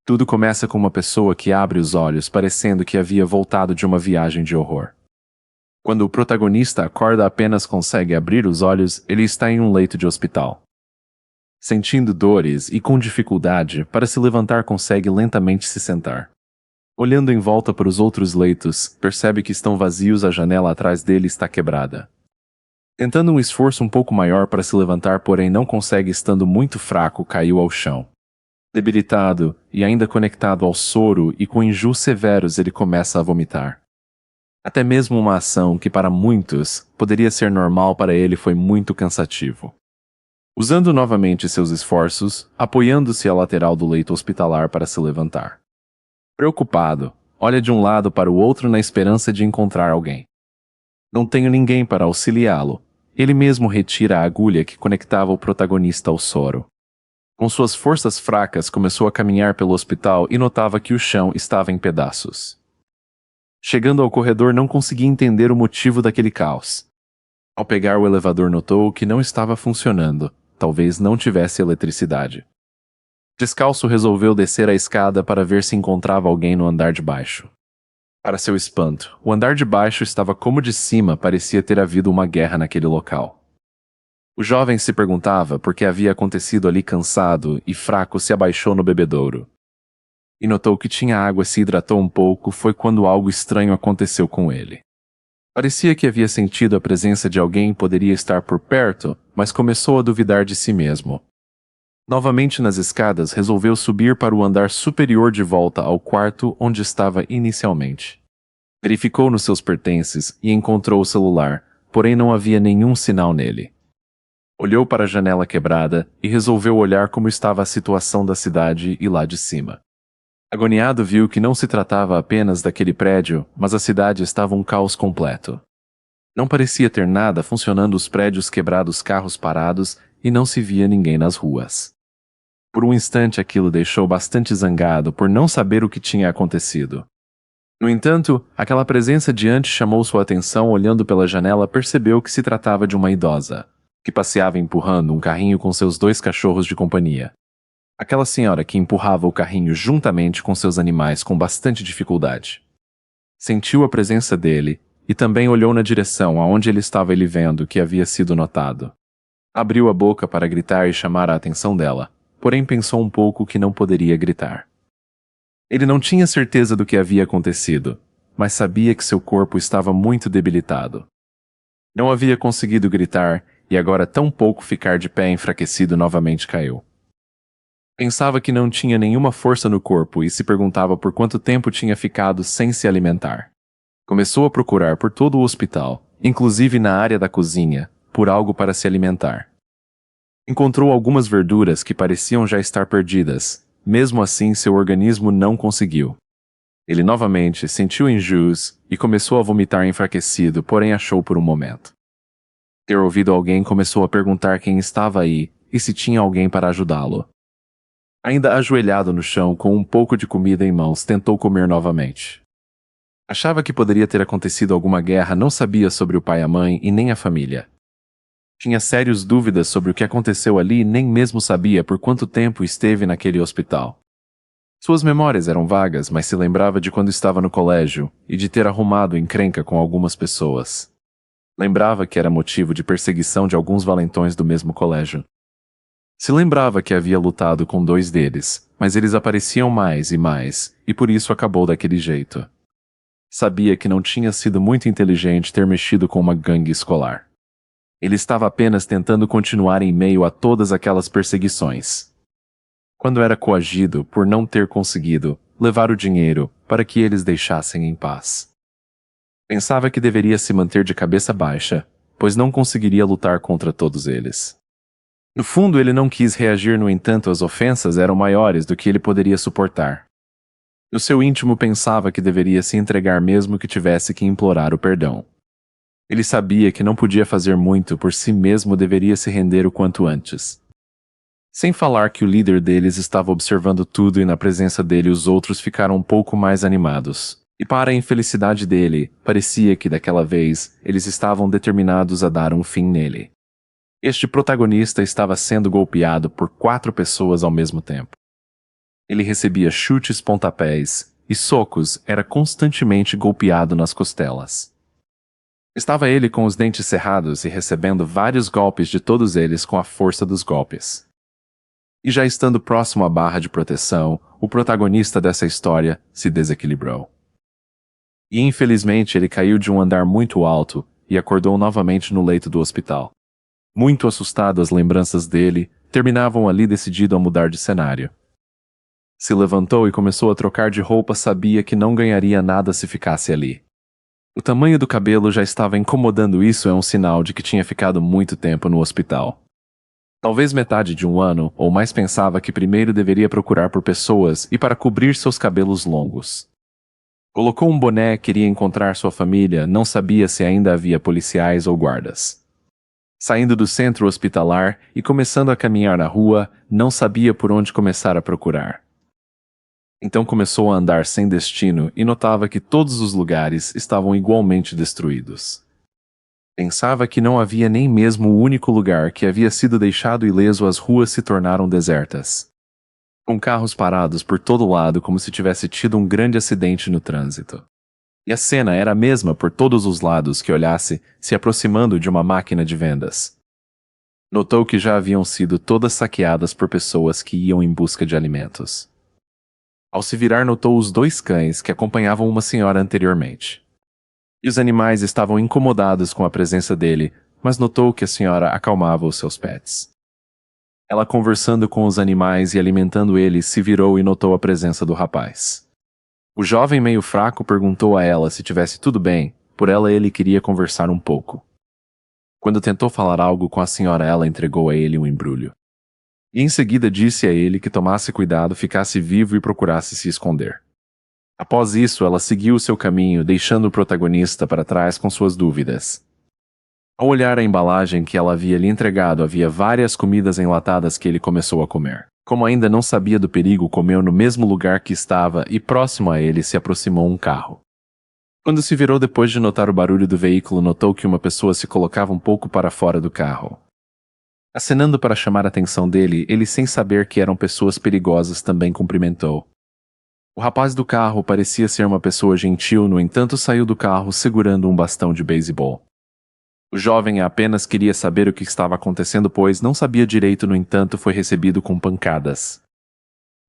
Tudo começa com uma pessoa que abre os olhos parecendo que havia voltado de uma viagem de horror. Quando o protagonista acorda apenas consegue abrir os olhos, ele está em um leito de hospital. Sentindo dores e com dificuldade para se levantar consegue lentamente se sentar. Olhando em volta para os outros leitos, percebe que estão vazios, a janela atrás dele está quebrada. Tentando um esforço um pouco maior para se levantar, porém não consegue, estando muito fraco, caiu ao chão. Debilitado e ainda conectado ao soro e com enjoos severos, ele começa a vomitar. Até mesmo uma ação que para muitos poderia ser normal, para ele foi muito cansativo. Usando novamente seus esforços, apoiando-se à lateral do leito hospitalar para se levantar. Preocupado, olha de um lado para o outro na esperança de encontrar alguém. Não tenho ninguém para auxiliá-lo. Ele mesmo retira a agulha que conectava o protagonista ao soro. Com suas forças fracas, começou a caminhar pelo hospital e notava que o chão estava em pedaços. Chegando ao corredor, não conseguia entender o motivo daquele caos. Ao pegar o elevador, notou que não estava funcionando. Talvez não tivesse eletricidade. Descalço, resolveu descer a escada para ver se encontrava alguém no andar de baixo. Para seu espanto, o andar de baixo estava como de cima, parecia ter havido uma guerra naquele local. O jovem se perguntava por que havia acontecido ali. Cansado e fraco, se abaixou no bebedouro. E notou que tinha água. Se hidratou um pouco. Foi quando algo estranho aconteceu com ele. Parecia que havia sentido a presença de alguém, poderia estar por perto, mas começou a duvidar de si mesmo. Novamente nas escadas, resolveu subir para o andar superior de volta ao quarto onde estava inicialmente. Verificou nos seus pertences e encontrou o celular, porém não havia nenhum sinal nele. Olhou para a janela quebrada e resolveu olhar como estava a situação da cidade e lá de cima. Agoniado, viu que não se tratava apenas daquele prédio, mas a cidade estava um caos completo. Não parecia ter nada funcionando, os prédios quebrados, carros parados, e não se via ninguém nas ruas. Por um instante aquilo deixou bastante zangado por não saber o que tinha acontecido. No entanto, aquela presença diante chamou sua atenção. Olhando pela janela, percebeu que se tratava de uma idosa, que passeava empurrando um carrinho com seus 2 cachorros de companhia. Aquela senhora que empurrava o carrinho juntamente com seus animais com bastante dificuldade. Sentiu a presença dele e também olhou na direção aonde ele estava, ele vendo que havia sido notado. Abriu a boca para gritar e chamar a atenção dela, porém pensou um pouco que não poderia gritar. Ele não tinha certeza do que havia acontecido, mas sabia que seu corpo estava muito debilitado. Não havia conseguido gritar e agora tão pouco ficar de pé, enfraquecido, novamente caiu. Pensava que não tinha nenhuma força no corpo e se perguntava por quanto tempo tinha ficado sem se alimentar. Começou a procurar por todo o hospital, inclusive na área da cozinha, por algo para se alimentar. Encontrou algumas verduras que pareciam já estar perdidas. Mesmo assim, seu organismo não conseguiu. Ele novamente sentiu enjoos e começou a vomitar, enfraquecido, porém achou por um momento. Ter ouvido alguém, começou a perguntar quem estava aí e se tinha alguém para ajudá-lo. Ainda ajoelhado no chão com um pouco de comida em mãos, tentou comer novamente. Achava que poderia ter acontecido alguma guerra, não sabia sobre o pai, a mãe e nem a família. Tinha sérias dúvidas sobre o que aconteceu ali e nem mesmo sabia por quanto tempo esteve naquele hospital. Suas memórias eram vagas, mas se lembrava de quando estava no colégio e de ter arrumado encrenca com algumas pessoas. Lembrava que era motivo de perseguição de alguns valentões do mesmo colégio. Se lembrava que havia lutado com 2 deles, mas eles apareciam mais, e por isso acabou daquele jeito. Sabia que não tinha sido muito inteligente ter mexido com uma gangue escolar. Ele estava apenas tentando continuar em meio a todas aquelas perseguições. Quando era coagido por não ter conseguido levar o dinheiro para que eles deixassem em paz. Pensava que deveria se manter de cabeça baixa, pois não conseguiria lutar contra todos eles. No fundo, ele não quis reagir, no entanto, as ofensas eram maiores do que ele poderia suportar. No seu íntimo pensava que deveria se entregar mesmo que tivesse que implorar o perdão. Ele sabia que não podia fazer muito por si mesmo, deveria se render o quanto antes. Sem falar que o líder deles estava observando tudo e na presença dele os outros ficaram um pouco mais animados. E para a infelicidade dele, parecia que daquela vez eles estavam determinados a dar um fim nele. Este protagonista estava sendo golpeado por 4 pessoas ao mesmo tempo. Ele recebia chutes, pontapés e socos, era constantemente golpeado nas costelas. Estava ele com os dentes cerrados e recebendo vários golpes de todos eles com a força dos golpes. E já estando próximo à barra de proteção, o protagonista dessa história se desequilibrou. E infelizmente ele caiu de um andar muito alto e acordou novamente no leito do hospital. Muito assustado, as lembranças dele terminavam ali, decidido a mudar de cenário. Se levantou e começou a trocar de roupa, sabia que não ganharia nada se ficasse ali. O tamanho do cabelo já estava incomodando, isso é um sinal de que tinha ficado muito tempo no hospital. Talvez metade de um ano, ou mais. Pensava que primeiro deveria procurar por pessoas e para cobrir seus cabelos longos. Colocou um boné, queria encontrar sua família, não sabia se ainda havia policiais ou guardas. Saindo do centro hospitalar e começando a caminhar na rua, não sabia por onde começar a procurar. Então começou a andar sem destino e notava que todos os lugares estavam igualmente destruídos. Pensava que não havia nem mesmo o único lugar que havia sido deixado ileso, as ruas se tornaram desertas. Com carros parados por todo lado, como se tivesse tido um grande acidente no trânsito. E a cena era a mesma por todos os lados que olhasse, se aproximando de uma máquina de vendas. Notou que já haviam sido todas saqueadas por pessoas que iam em busca de alimentos. Ao se virar, notou os 2 cães que acompanhavam uma senhora anteriormente. E os animais estavam incomodados com a presença dele, mas notou que a senhora acalmava os seus pets. Ela, conversando com os animais e alimentando eles, se virou e notou a presença do rapaz. O jovem, meio fraco, perguntou a ela se tivesse tudo bem, por ela ele queria conversar um pouco. Quando tentou falar algo com a senhora, ela entregou a ele um embrulho. E em seguida disse a ele que tomasse cuidado, ficasse vivo e procurasse se esconder. Após isso, ela seguiu o seu caminho, deixando o protagonista para trás com suas dúvidas. Ao olhar a embalagem que ela havia lhe entregado, havia várias comidas enlatadas que ele começou a comer. Como ainda não sabia do perigo, comeu no mesmo lugar que estava e próximo a ele se aproximou um carro. Quando se virou depois de notar o barulho do veículo, notou que uma pessoa se colocava um pouco para fora do carro. Acenando para chamar a atenção dele, ele, sem saber que eram pessoas perigosas, também cumprimentou. O rapaz do carro parecia ser uma pessoa gentil, no entanto saiu do carro segurando um bastão de beisebol. O jovem apenas queria saber o que estava acontecendo, pois não sabia direito, no entanto foi recebido com pancadas.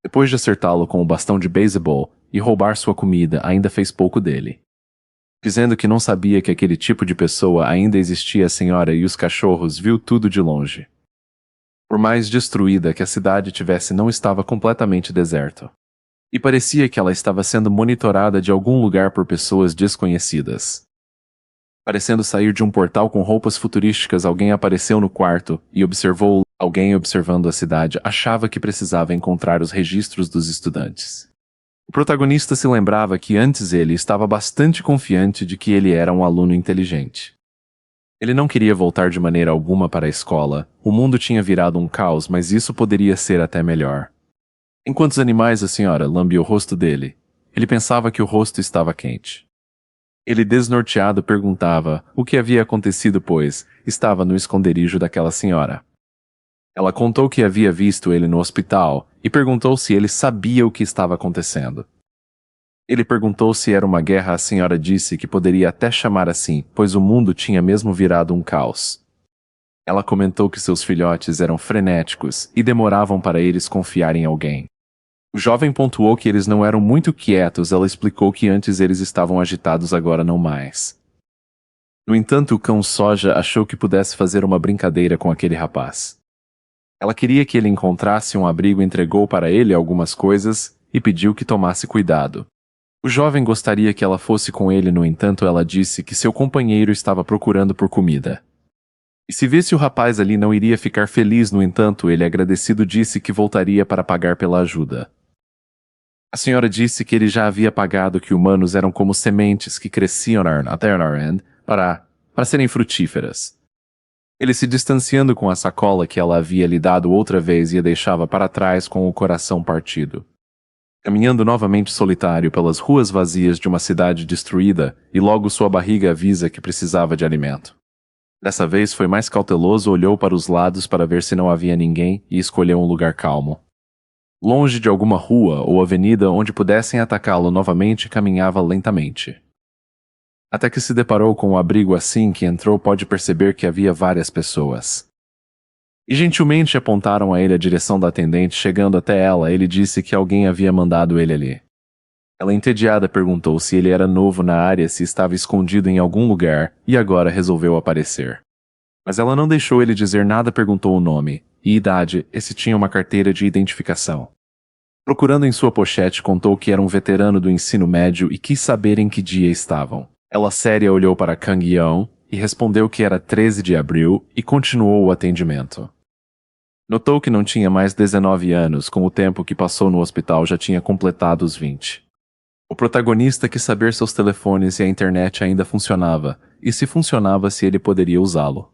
Depois de acertá-lo com o bastão de beisebol e roubar sua comida, ainda fez pouco dele. Dizendo que não sabia que aquele tipo de pessoa ainda existia, a senhora e os cachorros viu tudo de longe. Por mais destruída que a cidade tivesse, não estava completamente deserto. E parecia que ela estava sendo monitorada de algum lugar por pessoas desconhecidas. Parecendo sair de um portal com roupas futurísticas, alguém apareceu no quarto e observou. Alguém observando a cidade achava que precisava encontrar os registros dos estudantes. O protagonista se lembrava que antes ele estava bastante confiante de que ele era um aluno inteligente. Ele não queria voltar de maneira alguma para a escola, o mundo tinha virado um caos, mas isso poderia ser até melhor. Enquanto os animais, a senhora lambia o rosto dele, ele pensava que o rosto estava quente. Ele, desnorteado, perguntava o que havia acontecido, pois estava no esconderijo daquela senhora. Ela contou que havia visto ele no hospital e perguntou se ele sabia o que estava acontecendo. Ele perguntou se era uma guerra. A senhora disse que poderia até chamar assim, pois o mundo tinha mesmo virado um caos. Ela comentou que seus filhotes eram frenéticos e demoravam para eles confiar em alguém. O jovem pontuou que eles não eram muito quietos. Ela explicou que antes eles estavam agitados, agora não mais. No entanto, o cão Soja achou que pudesse fazer uma brincadeira com aquele rapaz. Ela queria que ele encontrasse um abrigo, entregou para ele algumas coisas e pediu que tomasse cuidado. O jovem gostaria que ela fosse com ele, no entanto ela disse que seu companheiro estava procurando por comida. E se visse o rapaz ali não iria ficar feliz, no entanto ele, agradecido, disse que voltaria para pagar pela ajuda. A senhora disse que ele já havia pagado, que humanos eram como sementes que cresciam na Terra para serem frutíferas. Ele, se distanciando com a sacola que ela havia lhe dado outra vez, e a deixava para trás com o coração partido. Caminhando novamente solitário pelas ruas vazias de uma cidade destruída, e logo sua barriga avisa que precisava de alimento. Dessa vez foi mais cauteloso, olhou para os lados para ver se não havia ninguém e escolheu um lugar calmo. Longe de alguma rua ou avenida onde pudessem atacá-lo novamente, caminhava lentamente. Até que se deparou com o abrigo. Assim que entrou, pode perceber que havia várias pessoas. E gentilmente apontaram a ele a direção da atendente. Chegando até ela, ele disse que alguém havia mandado ele ali. Ela, entediada, perguntou se ele era novo na área, se estava escondido em algum lugar, e agora resolveu aparecer. Mas ela não deixou ele dizer nada. Perguntou o nome e idade, e se tinha uma carteira de identificação. Procurando em sua pochete, contou que era um veterano do ensino médio e quis saber em que dia estavam. Ela, séria, olhou para Kang Yeon e respondeu que era 13 de abril e continuou o atendimento. Notou que não tinha mais 19 anos. Com o tempo que passou no hospital, já tinha completado os 20. O protagonista quis saber se os telefones e a internet ainda funcionava, e se funcionava, se ele poderia usá-lo.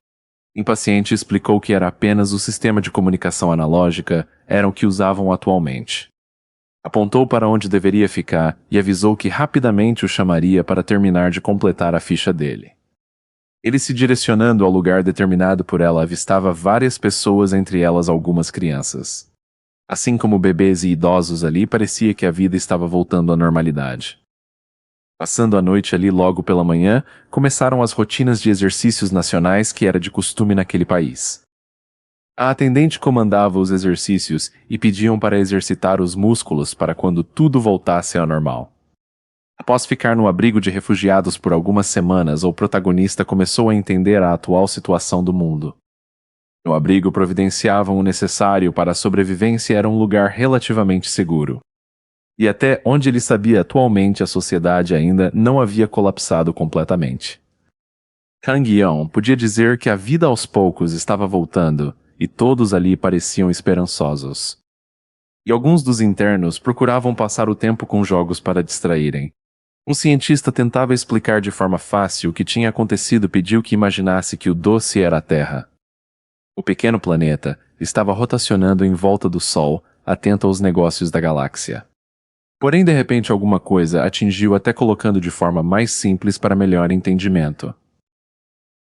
Impaciente, explicou que era apenas o sistema de comunicação analógica, era o que usavam atualmente. Apontou para onde deveria ficar e avisou que rapidamente o chamaria para terminar de completar a ficha dele. Ele, se direcionando ao lugar determinado por ela, avistava várias pessoas, entre elas algumas crianças. Assim como bebês e idosos ali, parecia que a vida estava voltando à normalidade. Passando a noite ali, logo pela manhã, começaram as rotinas de exercícios nacionais que era de costume naquele país. A atendente comandava os exercícios e pediam para exercitar os músculos para quando tudo voltasse ao normal. Após ficar no abrigo de refugiados por algumas semanas, o protagonista começou a entender a atual situação do mundo. No abrigo providenciavam o necessário para a sobrevivência e era um lugar relativamente seguro. E até onde ele sabia, atualmente a sociedade ainda não havia colapsado completamente. Kang Yeon podia dizer que a vida aos poucos estava voltando, e todos ali pareciam esperançosos. E alguns dos internos procuravam passar o tempo com jogos para distraírem. Um cientista tentava explicar de forma fácil o que tinha acontecido. Pediu que imaginasse que o doce era a Terra. O pequeno planeta estava rotacionando em volta do Sol, atento aos negócios da galáxia. Porém, de repente, alguma coisa atingiu, até colocando de forma mais simples para melhor entendimento.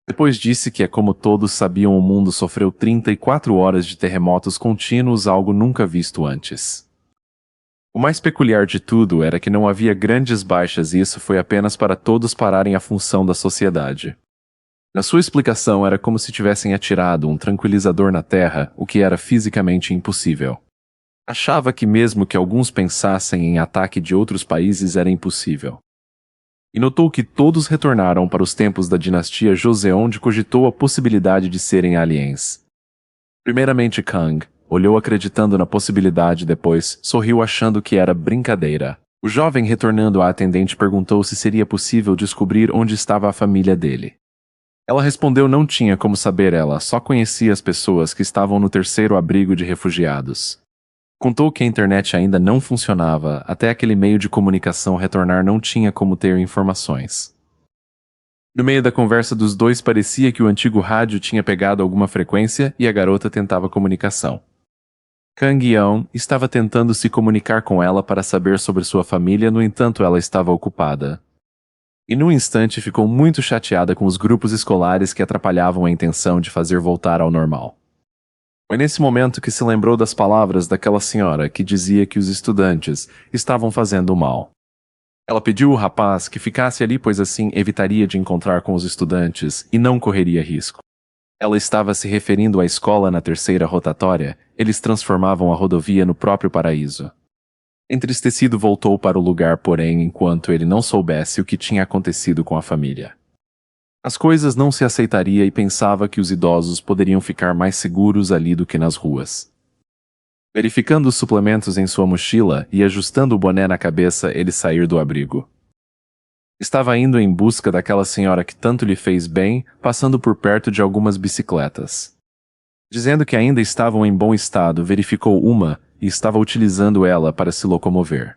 Depois disse que, como todos sabiam, o mundo sofreu 34 horas de terremotos contínuos, algo nunca visto antes. O mais peculiar de tudo era que não havia grandes baixas, e isso foi apenas para todos pararem a função da sociedade. Na sua explicação, era como se tivessem atirado um tranquilizador na Terra, o que era fisicamente impossível. Achava que mesmo que alguns pensassem em ataque de outros países era impossível. E notou que todos retornaram para os tempos da dinastia Joseon, onde cogitou a possibilidade de serem aliens. Primeiramente Kang olhou acreditando na possibilidade, depois sorriu achando que era brincadeira. O jovem, retornando à atendente, perguntou se seria possível descobrir onde estava a família dele. Ela respondeu não tinha como saber, ela só conhecia as pessoas que estavam no terceiro abrigo de refugiados. Contou que a internet ainda não funcionava, até aquele meio de comunicação retornar não tinha como ter informações. No meio da conversa dos dois, parecia que o antigo rádio tinha pegado alguma frequência e a garota tentava comunicação. Kang Yeon estava tentando se comunicar com ela para saber sobre sua família, no entanto ela estava ocupada. E num instante ficou muito chateada com os grupos escolares que atrapalhavam a intenção de fazer voltar ao normal. Foi nesse momento que se lembrou das palavras daquela senhora que dizia que os estudantes estavam fazendo mal. Ela pediu ao rapaz que ficasse ali, pois assim evitaria de encontrar com os estudantes e não correria risco. Ela estava se referindo à escola na terceira rotatória. Eles transformavam a rodovia no próprio paraíso. Entristecido, voltou para o lugar, porém, enquanto ele não soubesse o que tinha acontecido com a família. As coisas não se aceitaria e pensava que os idosos poderiam ficar mais seguros ali do que nas ruas. Verificando os suplementos em sua mochila e ajustando o boné na cabeça, ele saiu do abrigo. Estava indo em busca daquela senhora que tanto lhe fez bem, passando por perto de algumas bicicletas. Dizendo que ainda estavam em bom estado, verificou uma e estava utilizando ela para se locomover.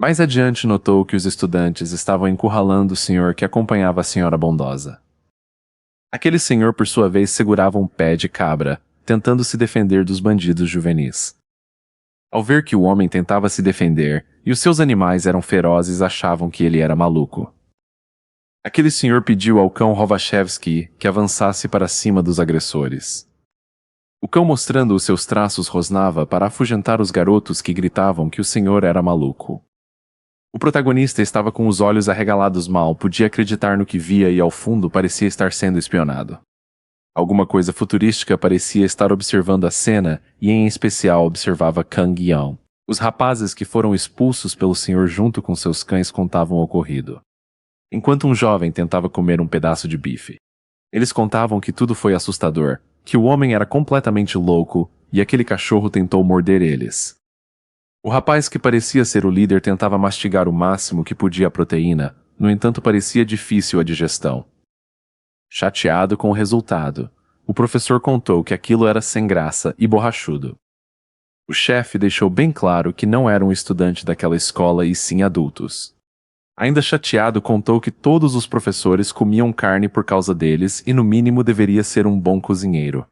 Mais adiante notou que os estudantes estavam encurralando o senhor que acompanhava a senhora bondosa. Aquele senhor, por sua vez, segurava um pé de cabra, tentando se defender dos bandidos juvenis. Ao ver que o homem tentava se defender e os seus animais eram ferozes, achavam que ele era maluco. Aquele senhor pediu ao cão Rovachevski que avançasse para cima dos agressores. O cão, mostrando os seus traços, rosnava para afugentar os garotos que gritavam que o senhor era maluco. O protagonista estava com os olhos arregalados, mal podia acreditar no que via e ao fundo parecia estar sendo espionado. Alguma coisa futurística parecia estar observando a cena e em especial observava Kang Yeon. Os rapazes que foram expulsos pelo senhor junto com seus cães contavam o ocorrido. Enquanto um jovem tentava comer um pedaço de bife. Eles contavam que tudo foi assustador, que o homem era completamente louco e aquele cachorro tentou morder eles. O rapaz que parecia ser o líder tentava mastigar o máximo que podia a proteína, no entanto parecia difícil a digestão. Chateado com o resultado, o professor contou que aquilo era sem graça e borrachudo. O chefe deixou bem claro que não era um estudante daquela escola e sim adultos. Ainda chateado, contou que todos os professores comiam carne por causa deles e no mínimo deveria ser um bom cozinheiro.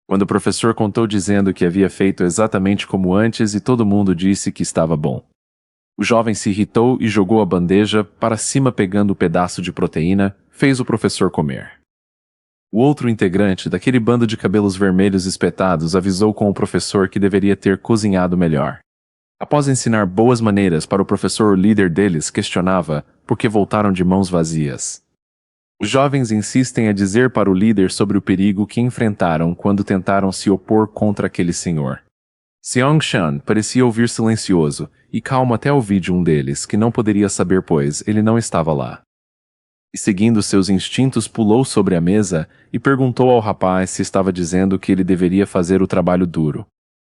Quando o professor contou dizendo que havia feito exatamente como antes e todo mundo disse que estava bom. O jovem se irritou e jogou a bandeja para cima pegando o pedaço de proteína, fez o professor comer. O outro integrante daquele bando de cabelos vermelhos espetados avisou com o professor que deveria ter cozinhado melhor. Após ensinar boas maneiras para o professor, o líder deles questionava por que voltaram de mãos vazias. Os jovens insistem a dizer para o líder sobre o perigo que enfrentaram quando tentaram se opor contra aquele senhor. Seong-chan parecia ouvir silencioso e calmo até ouvir de um deles, que não poderia saber pois ele não estava lá. E seguindo seus instintos pulou sobre a mesa e perguntou ao rapaz se estava dizendo que ele deveria fazer o trabalho duro.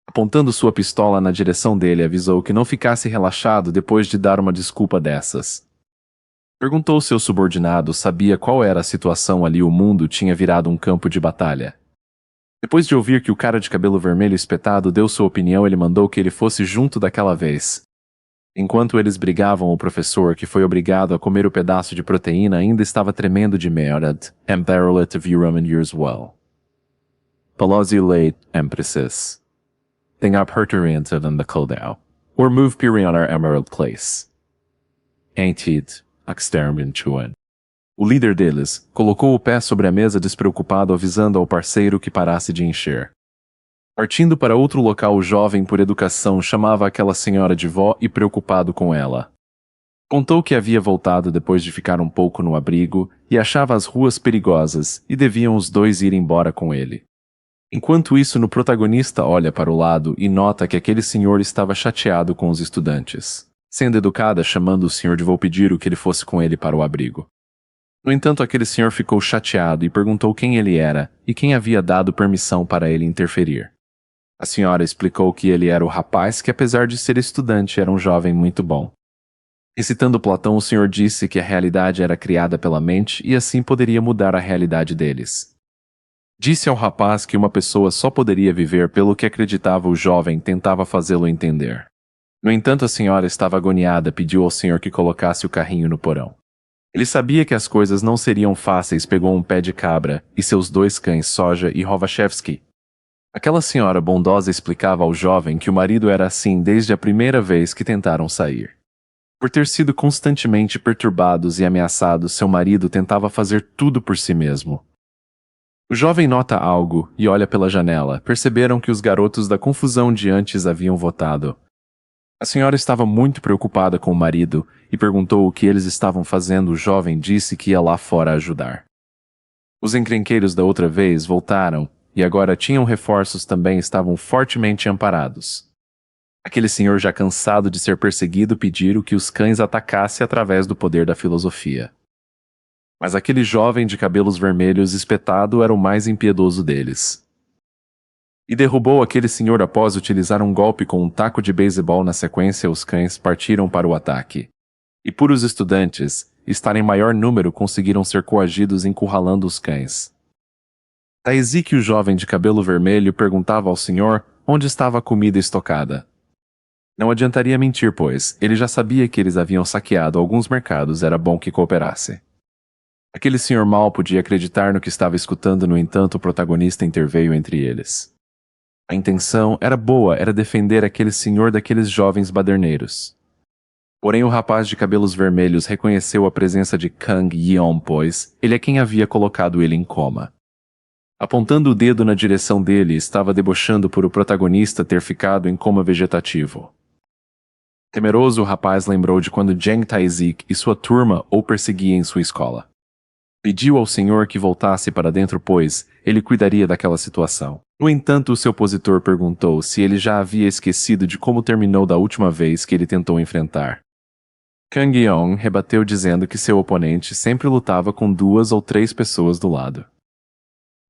Apontando sua pistola na direção dele, avisou que não ficasse relaxado depois de dar uma desculpa dessas. Perguntou se seu subordinado sabia qual era a situação ali. O mundo tinha virado um campo de batalha. Depois de ouvir que o cara de cabelo vermelho espetado deu sua opinião, ele mandou que ele fosse junto daquela vez. Enquanto eles brigavam, o professor, que foi obrigado a comer o pedaço de proteína, ainda estava tremendo de medo. Embarrassed of your years well. Pelosi late, Empresses. Thing up hertoriented in the cold-out, or move Pirion our emerald place. Ain't it, Axterminchuan. O líder deles colocou o pé sobre a mesa despreocupado, avisando ao parceiro que parasse de encher. Partindo para outro local, o jovem, por educação, chamava aquela senhora de vó e preocupado com ela. Contou que havia voltado depois de ficar um pouco no abrigo e achava as ruas perigosas e deviam os dois ir embora com ele. Enquanto isso, o protagonista olha para o lado e nota que aquele senhor estava chateado com os estudantes. Sendo educada, chamando o senhor de vou pedir o que ele fosse com ele para o abrigo. No entanto, aquele senhor ficou chateado e perguntou quem ele era e quem havia dado permissão para ele interferir. A senhora explicou que ele era o rapaz que, apesar de ser estudante, era um jovem muito bom. Recitando Platão, o senhor disse que a realidade era criada pela mente e assim poderia mudar a realidade deles. Disse ao rapaz que uma pessoa só poderia viver pelo que acreditava. O jovem tentava fazê-lo entender. No entanto, a senhora estava agoniada, pediu ao senhor que colocasse o carrinho no porão. Ele sabia que as coisas não seriam fáceis, pegou um pé de cabra e seus 2 cães, Soja e Rovachevsky. Aquela senhora bondosa explicava ao jovem que o marido era assim desde a primeira vez que tentaram sair. Por ter sido constantemente perturbados e ameaçados, seu marido tentava fazer tudo por si mesmo. O jovem nota algo e olha pela janela. Perceberam que os garotos da confusão de antes haviam votado. A senhora estava muito preocupada com o marido e perguntou o que eles estavam fazendo. O jovem disse que ia lá fora ajudar. Os encrenqueiros da outra vez voltaram e agora tinham reforços, também estavam fortemente amparados. Aquele senhor, já cansado de ser perseguido, pediram que os cães atacassem através do poder da filosofia. Mas aquele jovem de cabelos vermelhos espetado era o mais impiedoso deles. E derrubou aquele senhor após utilizar um golpe com um taco de beisebol. Na sequência, os cães partiram para o ataque. E por os estudantes estarem em maior número, conseguiram ser coagidos encurralando os cães. Taiziki, o jovem de cabelo vermelho, perguntava ao senhor onde estava a comida estocada. Não adiantaria mentir, pois ele já sabia que eles haviam saqueado alguns mercados. Era bom que cooperasse. Aquele senhor mal podia acreditar no que estava escutando. No entanto, o protagonista interveio entre eles. A intenção era boa, era defender aquele senhor daqueles jovens baderneiros. Porém, o rapaz de cabelos vermelhos reconheceu a presença de Kang Yeon, pois ele é quem havia colocado ele em coma. Apontando o dedo na direção dele, estava debochando por o protagonista ter ficado em coma vegetativo. Temeroso, o rapaz lembrou de quando Jang Tae-sik e sua turma o perseguiam em sua escola. Pediu ao senhor que voltasse para dentro, pois ele cuidaria daquela situação. No entanto, o seu opositor perguntou se ele já havia esquecido de como terminou da última vez que ele tentou enfrentar. Kang Yeong rebateu dizendo que seu oponente sempre lutava com 2 ou 3 pessoas do lado.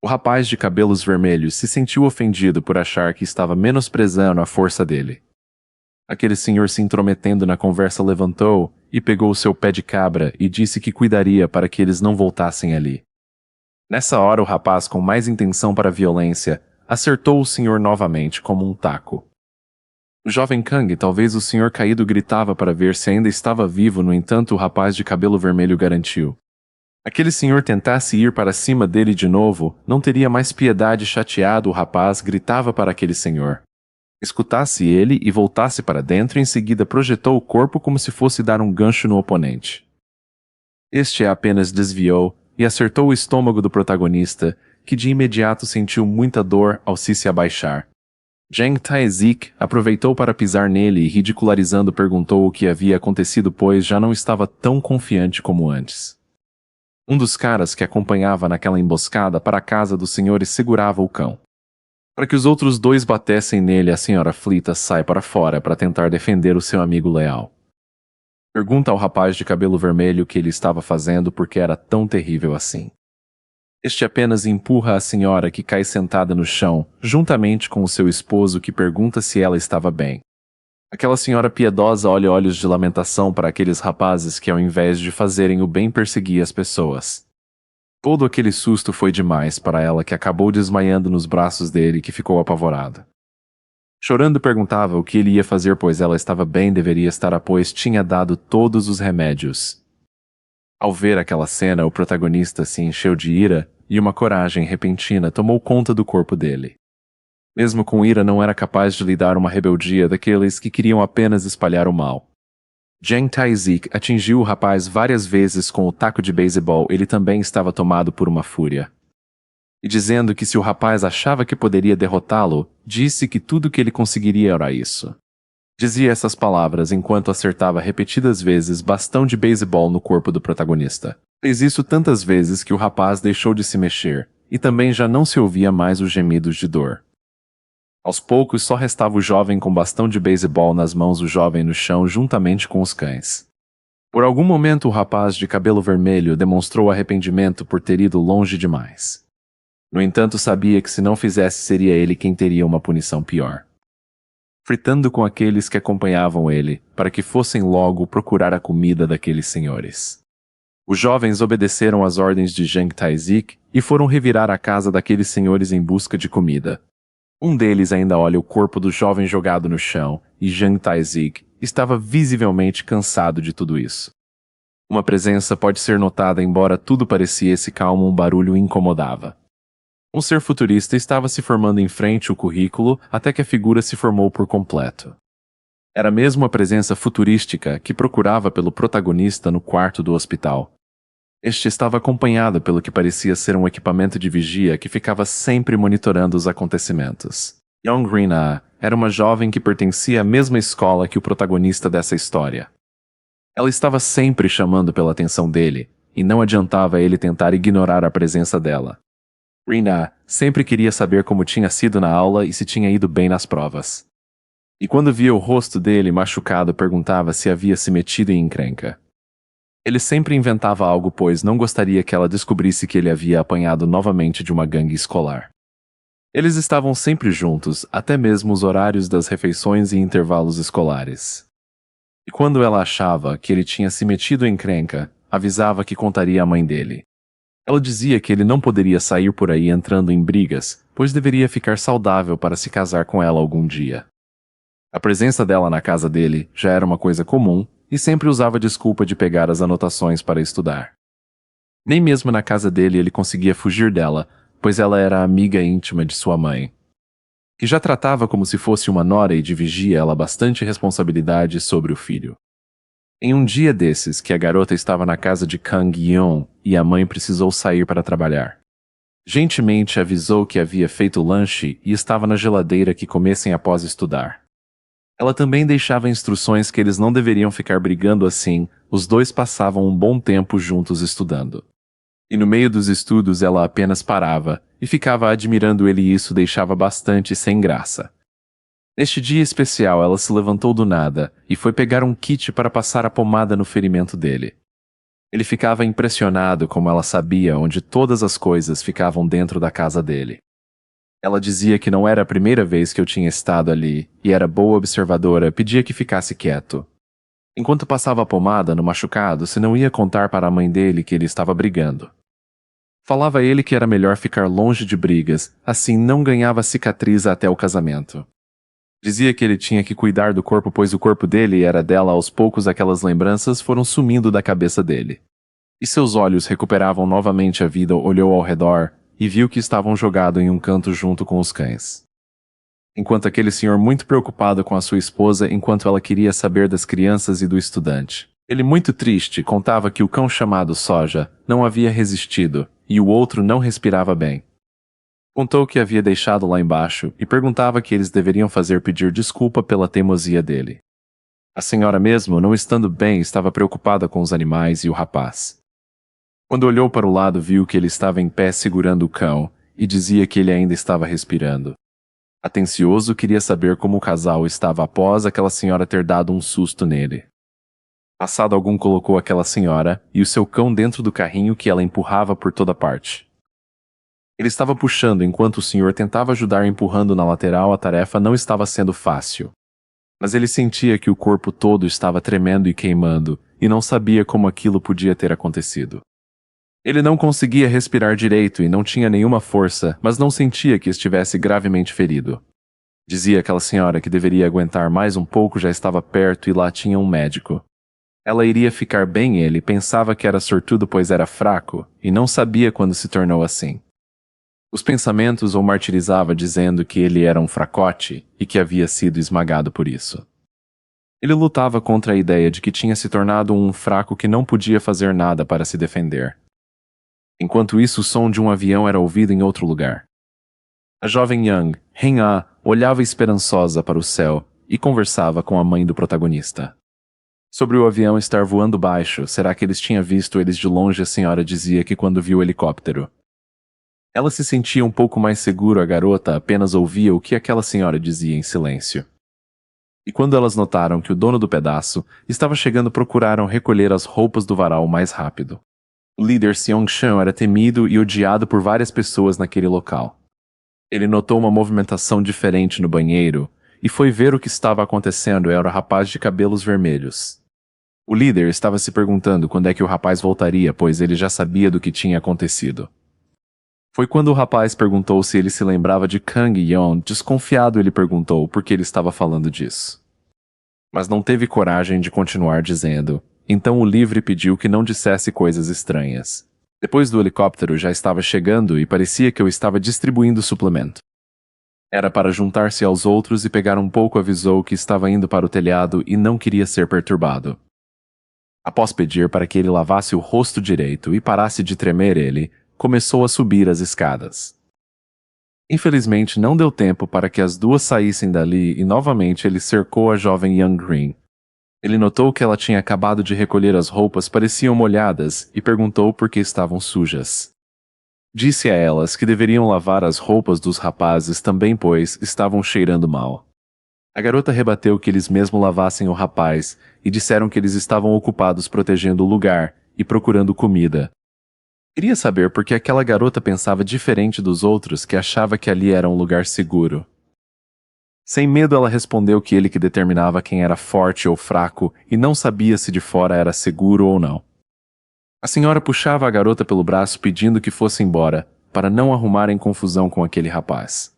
O rapaz de cabelos vermelhos se sentiu ofendido por achar que estava menosprezando a força dele. Aquele senhor, se intrometendo na conversa, levantou e pegou seu pé de cabra e disse que cuidaria para que eles não voltassem ali. Nessa hora, o rapaz, com mais intenção para a violência, acertou o senhor novamente como um taco. O jovem Kang, talvez o senhor caído, gritava para ver se ainda estava vivo, no entanto o rapaz de cabelo vermelho garantiu. Aquele senhor tentasse ir para cima dele de novo, não teria mais piedade. Chateado, o rapaz gritava para aquele senhor. Escutasse ele e voltasse para dentro, e em seguida projetou o corpo como se fosse dar um gancho no oponente. Este apenas desviou e acertou o estômago do protagonista, que de imediato sentiu muita dor ao se abaixar. Jang Tae-sik aproveitou para pisar nele e, ridicularizando, perguntou o que havia acontecido, pois já não estava tão confiante como antes. Um dos caras que acompanhava naquela emboscada para a casa dos senhores segurava o cão. Para que os outros 2 batessem nele, a senhora aflita sai para fora para tentar defender o seu amigo leal. Pergunta ao rapaz de cabelo vermelho o que ele estava fazendo, porque era tão terrível assim. Este apenas empurra a senhora, que cai sentada no chão, juntamente com o seu esposo, que pergunta se ela estava bem. Aquela senhora piedosa olha olhos de lamentação para aqueles rapazes que, ao invés de fazerem o bem, perseguiam as pessoas. Todo aquele susto foi demais para ela, que acabou desmaiando nos braços dele, que ficou apavorada. Chorando, perguntava o que ele ia fazer, pois ela estava bem, deveria estar, pois tinha dado todos os remédios. Ao ver aquela cena, o protagonista se encheu de ira e uma coragem repentina tomou conta do corpo dele. Mesmo com ira, não era capaz de lidar uma rebeldia daqueles que queriam apenas espalhar o mal. Jang Tae-sik atingiu o rapaz várias vezes com o taco de beisebol. Ele também estava tomado por uma fúria. E dizendo que se o rapaz achava que poderia derrotá-lo, disse que tudo que ele conseguiria era isso. Dizia essas palavras enquanto acertava repetidas vezes bastão de beisebol no corpo do protagonista. Fez isso tantas vezes que o rapaz deixou de se mexer, e também já não se ouvia mais os gemidos de dor. Aos poucos só restava o jovem com bastão de beisebol nas mãos, o jovem no chão juntamente com os cães. Por algum momento o rapaz de cabelo vermelho demonstrou arrependimento por ter ido longe demais. No entanto, sabia que se não fizesse seria ele quem teria uma punição pior. Fritando com aqueles que acompanhavam ele, para que fossem logo procurar a comida daqueles senhores. Os jovens obedeceram às ordens de Jang Tae-sik e foram revirar a casa daqueles senhores em busca de comida. Um deles ainda olha o corpo do jovem jogado no chão, e Jang Tae-sik estava visivelmente cansado de tudo isso. Uma presença pode ser notada, embora tudo parecesse calmo, um barulho incomodava. Um ser futurista estava se formando em frente ao currículo até que a figura se formou por completo. Era mesmo a presença futurística que procurava pelo protagonista no quarto do hospital. Este estava acompanhado pelo que parecia ser um equipamento de vigia que ficava sempre monitorando os acontecimentos. Young Rina era uma jovem que pertencia à mesma escola que o protagonista dessa história. Ela estava sempre chamando pela atenção dele, e não adiantava ele tentar ignorar a presença dela. Rina sempre queria saber como tinha sido na aula e se tinha ido bem nas provas. E quando via o rosto dele machucado, perguntava se havia se metido em encrenca. Ele sempre inventava algo, pois não gostaria que ela descobrisse que ele havia apanhado novamente de uma gangue escolar. Eles estavam sempre juntos, até mesmo os horários das refeições e intervalos escolares. E quando ela achava que ele tinha se metido em encrenca, avisava que contaria à mãe dele. Ela dizia que ele não poderia sair por aí entrando em brigas, pois deveria ficar saudável para se casar com ela algum dia. A presença dela na casa dele já era uma coisa comum, e sempre usava desculpa de pegar as anotações para estudar. Nem mesmo na casa dele ele conseguia fugir dela, pois ela era amiga íntima de sua mãe, que já tratava como se fosse uma nora e dividia ela bastante responsabilidade sobre o filho. Em um dia desses que a garota estava na casa de Kang Yeon e a mãe precisou sair para trabalhar. Gentilmente avisou que havia feito lanche e estava na geladeira que comessem após estudar. Ela também deixava instruções que eles não deveriam ficar brigando assim, os dois passavam um bom tempo juntos estudando. E no meio dos estudos ela apenas parava, e ficava admirando ele e isso deixava bastante sem graça. Neste dia especial ela se levantou do nada, e foi pegar um kit para passar a pomada no ferimento dele. Ele ficava impressionado como ela sabia onde todas as coisas ficavam dentro da casa dele. Ela dizia que não era a primeira vez que eu tinha estado ali, e era boa observadora, pedia que ficasse quieto. Enquanto passava a pomada no machucado, se não ia contar para a mãe dele que ele estava brigando. Falava ele que era melhor ficar longe de brigas, assim não ganhava cicatriz até o casamento. Dizia que ele tinha que cuidar do corpo pois o corpo dele era dela aos poucos aquelas lembranças foram sumindo da cabeça dele. E seus olhos recuperavam novamente a vida, olhou ao redor, e viu que estavam jogados em um canto junto com os cães. Enquanto aquele senhor muito preocupado com a sua esposa enquanto ela queria saber das crianças e do estudante. Ele muito triste contava que o cão chamado Soja não havia resistido, e o outro não respirava bem. Contou que havia deixado lá embaixo e perguntava que eles deveriam fazer pedir desculpa pela teimosia dele. A senhora mesmo, não estando bem, estava preocupada com os animais e o rapaz. Quando olhou para o lado viu que ele estava em pé segurando o cão, e dizia que ele ainda estava respirando. Atencioso queria saber como o casal estava após aquela senhora ter dado um susto nele. Passado algum colocou aquela senhora e o seu cão dentro do carrinho que ela empurrava por toda parte. Ele estava puxando enquanto o senhor tentava ajudar empurrando na lateral a tarefa não estava sendo fácil. Mas ele sentia que o corpo todo estava tremendo e queimando, e não sabia como aquilo podia ter acontecido. Ele não conseguia respirar direito e não tinha nenhuma força, mas não sentia que estivesse gravemente ferido. Dizia aquela senhora que deveria aguentar mais um pouco, já estava perto e lá tinha um médico. Ela iria ficar bem, ele pensava que era sortudo pois era fraco, e não sabia quando se tornou assim. Os pensamentos o martirizava dizendo que ele era um fracote e que havia sido esmagado por isso. Ele lutava contra a ideia de que tinha se tornado um fraco que não podia fazer nada para se defender. Enquanto isso, o som de um avião era ouvido em outro lugar. A jovem Young, Hen-ah, olhava esperançosa para o céu e conversava com a mãe do protagonista. Sobre o avião estar voando baixo, será que eles tinham visto eles de longe? A senhora dizia que quando viu o helicóptero. Ela se sentia um pouco mais segura, a garota apenas ouvia o que aquela senhora dizia em silêncio. E quando elas notaram que o dono do pedaço estava chegando, procuraram recolher as roupas do varal mais rápido. O líder Seong-chan era temido e odiado por várias pessoas naquele local. Ele notou uma movimentação diferente no banheiro e foi ver o que estava acontecendo. Era o rapaz de cabelos vermelhos. O líder estava se perguntando quando é que o rapaz voltaria, pois ele já sabia do que tinha acontecido. Foi quando o rapaz perguntou se ele se lembrava de Kang Yeon. Desconfiado, ele perguntou por que ele estava falando disso. Mas não teve coragem de continuar dizendo. Então o livre pediu que não dissesse coisas estranhas. Depois do helicóptero já estava chegando e parecia que eu estava distribuindo suplemento. Era para juntar-se aos outros e pegar um pouco, avisou que estava indo para o telhado e não queria ser perturbado. Após pedir para que ele lavasse o rosto direito e parasse de tremer, ele começou a subir as escadas. Infelizmente não deu tempo para que as duas saíssem dali e novamente ele cercou a jovem Young Green. Ele notou que ela tinha acabado de recolher as roupas, pareciam molhadas, e perguntou por que estavam sujas. Disse a elas que deveriam lavar as roupas dos rapazes também, pois estavam cheirando mal. A garota rebateu que eles mesmo lavassem o rapaz, e disseram que eles estavam ocupados protegendo o lugar e procurando comida. Queria saber por que aquela garota pensava diferente dos outros, que achava que ali era um lugar seguro. Sem medo ela respondeu que ele que determinava quem era forte ou fraco e não sabia se de fora era seguro ou não. A senhora puxava a garota pelo braço pedindo que fosse embora, para não arrumarem confusão com aquele rapaz.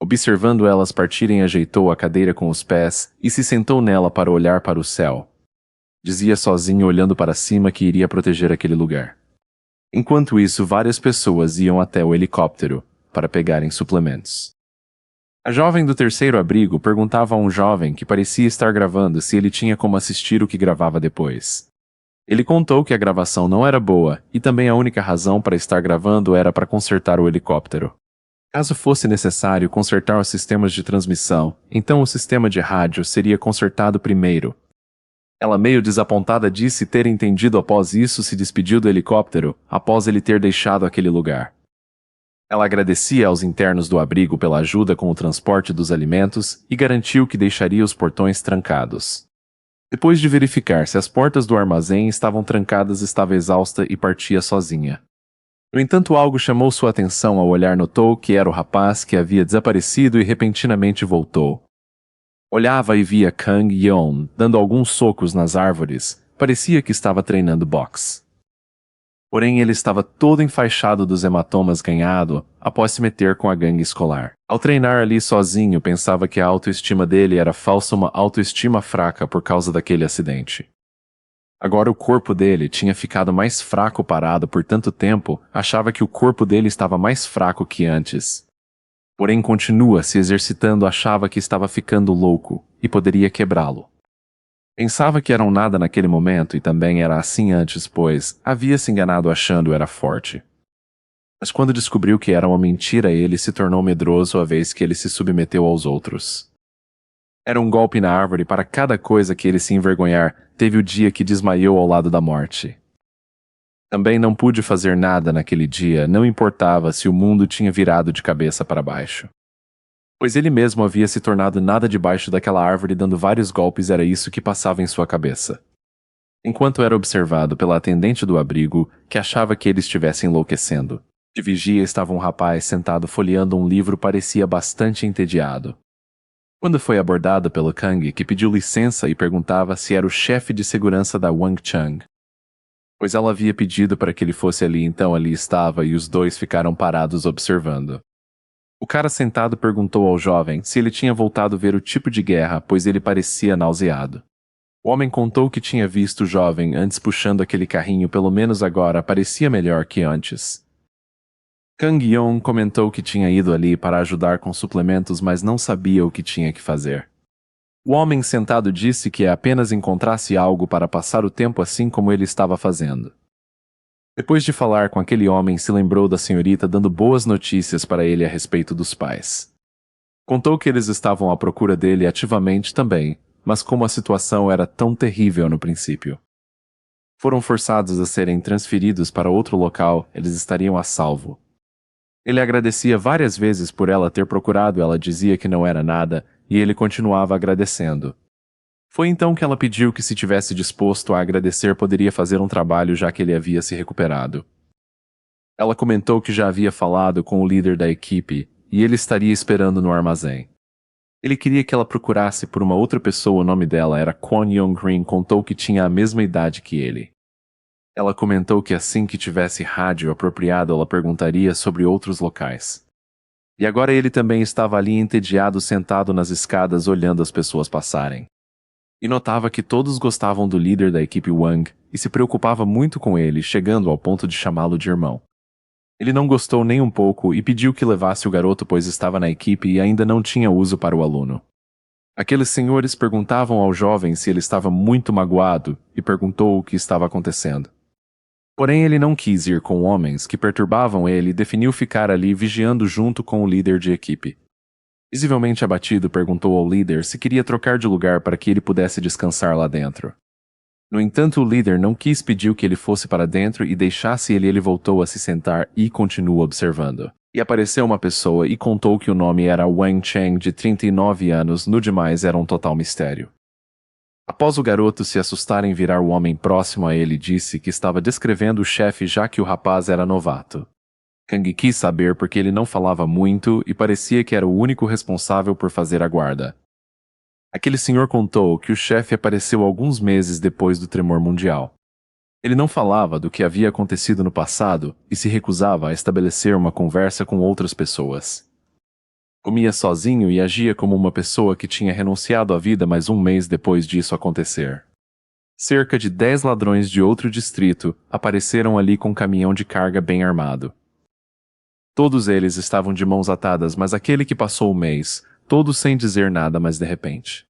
Observando elas partirem, ajeitou a cadeira com os pés e se sentou nela para olhar para o céu. Dizia sozinho olhando para cima que iria proteger aquele lugar. Enquanto isso, várias pessoas iam até o helicóptero para pegarem suplementos. A jovem do terceiro abrigo perguntava a um jovem que parecia estar gravando se ele tinha como assistir o que gravava depois. Ele contou que a gravação não era boa, e também a única razão para estar gravando era para consertar o helicóptero. Caso fosse necessário consertar os sistemas de transmissão, então o sistema de rádio seria consertado primeiro. Ela, meio desapontada, disse ter entendido após isso, se despediu do helicóptero, após ele ter deixado aquele lugar. Ela agradecia aos internos do abrigo pela ajuda com o transporte dos alimentos e garantiu que deixaria os portões trancados. Depois de verificar se as portas do armazém estavam trancadas, estava exausta e partia sozinha. No entanto, algo chamou sua atenção. Ao olhar, notou que era o rapaz que havia desaparecido e repentinamente voltou. Olhava e via Kang Yeon dando alguns socos nas árvores. Parecia que estava treinando boxe. Porém, ele estava todo enfaixado dos hematomas ganhado após se meter com a gangue escolar. Ao treinar ali sozinho, pensava que a autoestima dele era falsa, uma autoestima fraca por causa daquele acidente. Agora o corpo dele tinha ficado mais fraco. Parado por tanto tempo, achava que o corpo dele estava mais fraco que antes. Porém, continua se exercitando, achava que estava ficando louco e poderia quebrá-lo. Pensava que era um nada naquele momento e também era assim antes, pois havia se enganado achando era forte. Mas quando descobriu que era uma mentira, ele se tornou medroso a vez que ele se submeteu aos outros. Era um golpe na árvore para cada coisa que ele se envergonhar. Teve o dia que desmaiou ao lado da morte. Também não pude fazer nada naquele dia, não importava se o mundo tinha virado de cabeça para baixo. Pois ele mesmo havia se tornado nada debaixo daquela árvore, dando vários golpes. Era isso que passava em sua cabeça. Enquanto era observado pela atendente do abrigo, que achava que ele estivesse enlouquecendo. De vigia estava um rapaz sentado folheando um livro, parecia bastante entediado. Quando foi abordado pelo Kang, que pediu licença e perguntava se era o chefe de segurança da Wang Chang. Pois ela havia pedido para que ele fosse ali, então ali estava e os dois ficaram parados observando. O cara sentado perguntou ao jovem se ele tinha voltado a ver o tipo de guerra, pois ele parecia nauseado. O homem contou que tinha visto o jovem antes puxando aquele carrinho, pelo menos agora parecia melhor que antes. Kang Yeon comentou que tinha ido ali para ajudar com suplementos, mas não sabia o que tinha que fazer. O homem sentado disse que apenas encontrasse algo para passar o tempo, assim como ele estava fazendo. Depois de falar com aquele homem, se lembrou da senhorita dando boas notícias para ele a respeito dos pais. Contou que eles estavam à procura dele ativamente também, mas como a situação era tão terrível no princípio, foram forçados a serem transferidos para outro local, eles estariam a salvo. Ele agradecia várias vezes por ela ter procurado, ela dizia que não era nada, e ele continuava agradecendo. Foi então que ela pediu que, se tivesse disposto a agradecer, poderia fazer um trabalho, já que ele havia se recuperado. Ela comentou que já havia falado com o líder da equipe, e ele estaria esperando no armazém. Ele queria que ela procurasse por uma outra pessoa, o nome dela era Kwon Young-rin, contou que tinha a mesma idade que ele. Ela comentou que assim que tivesse rádio apropriado, ela perguntaria sobre outros locais. E agora ele também estava ali entediado, sentado nas escadas, olhando as pessoas passarem. E notava que todos gostavam do líder da equipe Wang, e se preocupava muito com ele, chegando ao ponto de chamá-lo de irmão. Ele não gostou nem um pouco e pediu que levasse o garoto, pois estava na equipe e ainda não tinha uso para o aluno. Aqueles senhores perguntavam ao jovem se ele estava muito magoado e perguntou o que estava acontecendo. Porém, ele não quis ir com homens que perturbavam ele e definiu ficar ali vigiando junto com o líder de equipe. Visivelmente abatido, perguntou ao líder se queria trocar de lugar para que ele pudesse descansar lá dentro. No entanto, o líder não quis, pediu que ele fosse para dentro e deixasse ele. Ele voltou a se sentar e continuou observando. E apareceu uma pessoa e contou que o nome era Wang Cheng, de 39 anos, no demais era um total mistério. Após o garoto se assustar em virar o homem próximo a ele, disse que estava descrevendo o chefe, já que o rapaz era novato. Kang quis saber porque ele não falava muito e parecia que era o único responsável por fazer a guarda. Aquele senhor contou que o chefe apareceu alguns meses depois do tremor mundial. Ele não falava do que havia acontecido no passado e se recusava a estabelecer uma conversa com outras pessoas. Comia sozinho e agia como uma pessoa que tinha renunciado à vida, mas um mês depois disso acontecer, cerca de 10 ladrões de outro distrito apareceram ali com um caminhão de carga bem armado. Todos eles estavam de mãos atadas, mas aquele que passou o mês, todos sem dizer nada, mas de repente